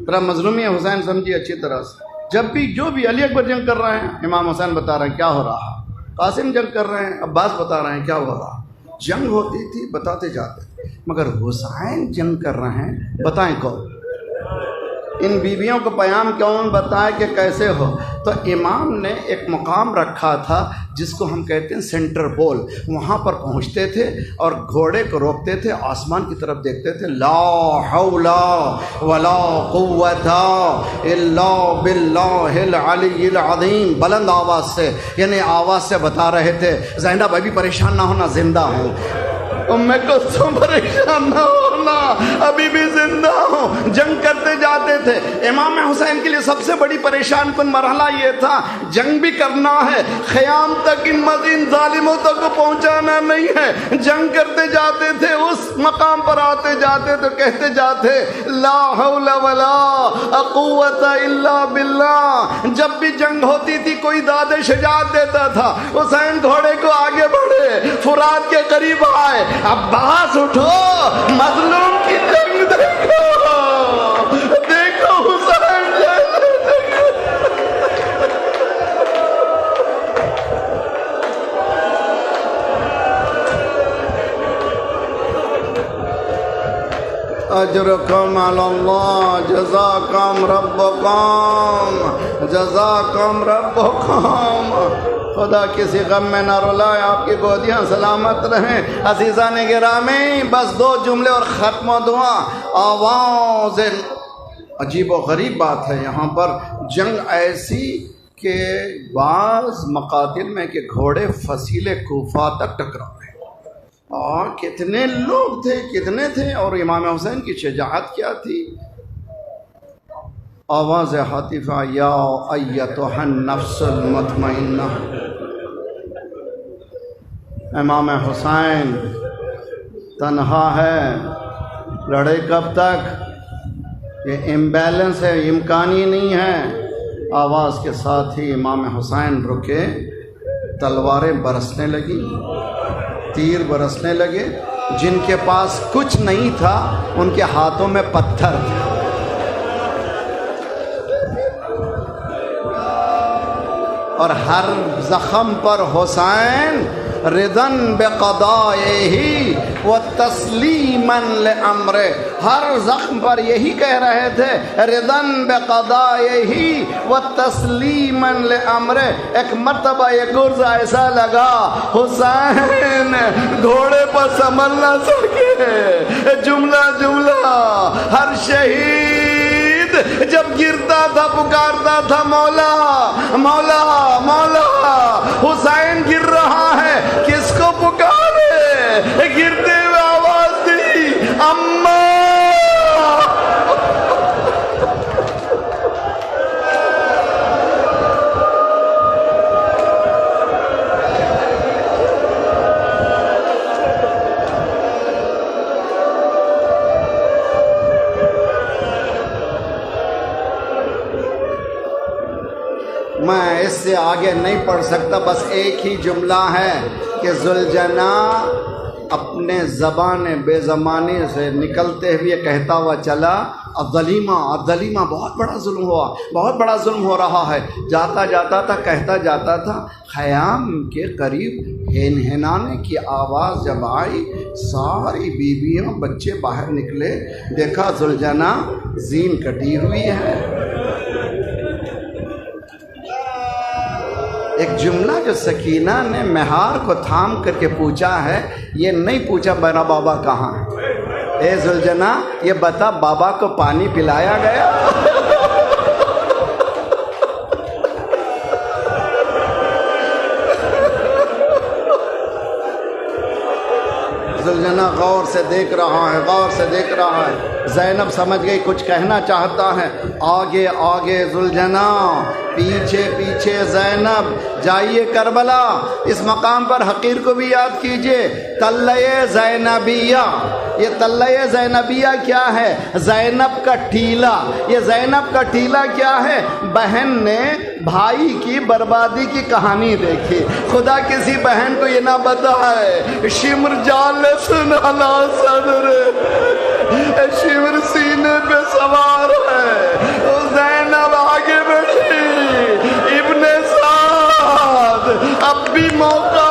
ذرا مظلومی حسین سمجھیے اچھی طرح سے. جب بھی جو بھی علی اکبر جنگ کر رہے ہیں امام حسین بتا رہے ہیں کیا ہو رہا, قاسم جنگ کر رہے ہیں عباس بتا رہے ہیں کیا ہو رہا. جنگ ہوتی تھی بتاتے جاتے, مگر حسین جنگ کر رہے ہیں بتائیں کون. ان بیویوں کو پیام کون بتائے کہ کیسے ہو. تو امام نے ایک مقام رکھا تھا جس کو ہم کہتے ہیں سینٹر پول. وہاں پر پہنچتے تھے اور گھوڑے کو روکتے تھے, آسمان کی طرف دیکھتے تھے, لا حول ولا قوت الا باللہ العلی العظیم, بلند آواز سے, یعنی آواز سے بتا رہے تھے زینب ابھی پریشان نہ ہونا زندہ ہوں, ام کلثوم پریشان نہ ہونا ابھی بھی زندہ ہوں. جنگ کرتے جاتے تھے. امام حسین کے لیے سب سے بڑی پریشان کن مرحلہ یہ تھا جنگ بھی کرنا ہے, خیام تک ان ظالموں تک کو پہنچانا نہیں ہے. جنگ کرتے جاتے تھے, اس مقام پر آتے جاتے تو کہتے جاتے لا حول ولا قوت الا باللہ. جب بھی جنگ ہوتی تھی کوئی داد شجاعت دیتا تھا. حسین گھوڑے کو آگے بڑھے, فرات کے قریب آئے, عباس اٹھو مظلوم کی جنگ دیکھو, دیکھو حسین اجرکم علی اللہ جزاکم ربکم جزاکم ربکم. خدا کسی غم میں نہ رلائے, آپ کی گودیاں سلامت رہیں. عزیزان گرامی بس 2 جملے اور ختم و دعا. آواز عجیب و غریب بات ہے یہاں پر جنگ ایسی کہ بعض مقاتل میں کہ گھوڑے فصیل کوفہ تک ٹکرا رہے. کتنے لوگ تھے, کتنے تھے, اور امام حسین کی شجاعت کیا تھی. آواز حاطفہ یا ایتھا النفس المطمئنہ. امام حسین تنہا ہے, لڑے کب تک, یہ امبیلنس ہے, امکانی نہیں ہے. آواز کے ساتھ ہی امام حسین رکے, تلواریں برسنے لگی, تیر برسنے لگے. جن کے پاس کچھ نہیں تھا ان کے ہاتھوں میں پتھر تھے. اور ہر زخم پر حسین رضن بقضائہ و تسلیما لامرہ, ہر زخم پر یہی کہہ رہے تھے رضن بقضائہ و تسلیما لامرہ. ایک مرتبہ یہ گرز ایسا لگا حسین گھوڑے پر سنبھل نہ سکے. جملہ جملہ ہر شہید جب گرتا تھا پکارتا تھا مولا مولا مولا. حسین گر رہا ہے, کس کو پکارے؟ گرتے ہوئے آواز دی اماں. میں اس سے آگے نہیں پڑھ سکتا, بس ایک ہی جملہ ہے کہ ذوالجنا اپنے زبان بے زمانی سے نکلتے ہوئے کہتا ہوا چلا الظلیمہ بہت بڑا ظلم ہوا، بہت بڑا ظلم ہو رہا ہے۔ جاتا جاتا تھا، کہتا جاتا تھا، خیام کے قریب ہنہنانے کی آواز جب آئی، ساری بیویاں بچے باہر نکلے، دیکھا ذوالجناح زین کٹی ہوئی ہے۔ ایک جملہ جو سکینہ نے مہار کو تھام کر کے پوچھا ہے، یہ نہیں پوچھا میرا بابا کہاں ہے، اے ذوالجناح یہ بتا بابا کو پانی پلایا گیا؟ ذوالجناح غور سے دیکھ رہا ہے، غور سے دیکھ رہا ہے۔ زینب سمجھ گئی کچھ کہنا چاہتا ہے، آگے آگے ذوالجناح، پیچھے پیچھے زینب۔ جائیے کربلا، اس مقام پر حقیر کو بھی یاد کیجئے، تلۂ زینبیہ۔ یہ تلۂ زینبیہ کیا ہے؟ زینب کا ٹیلا۔ یہ زینب کا ٹیلا کیا ہے؟ بہن نے بھائی کی بربادی کی کہانی دیکھی، خدا کسی بہن کو یہ نہ بتائے شمر جالسن علی صدر، شمر سینے پہ سوار ہے، زینب آگے بڑھی، ابن سعد اب بھی موقع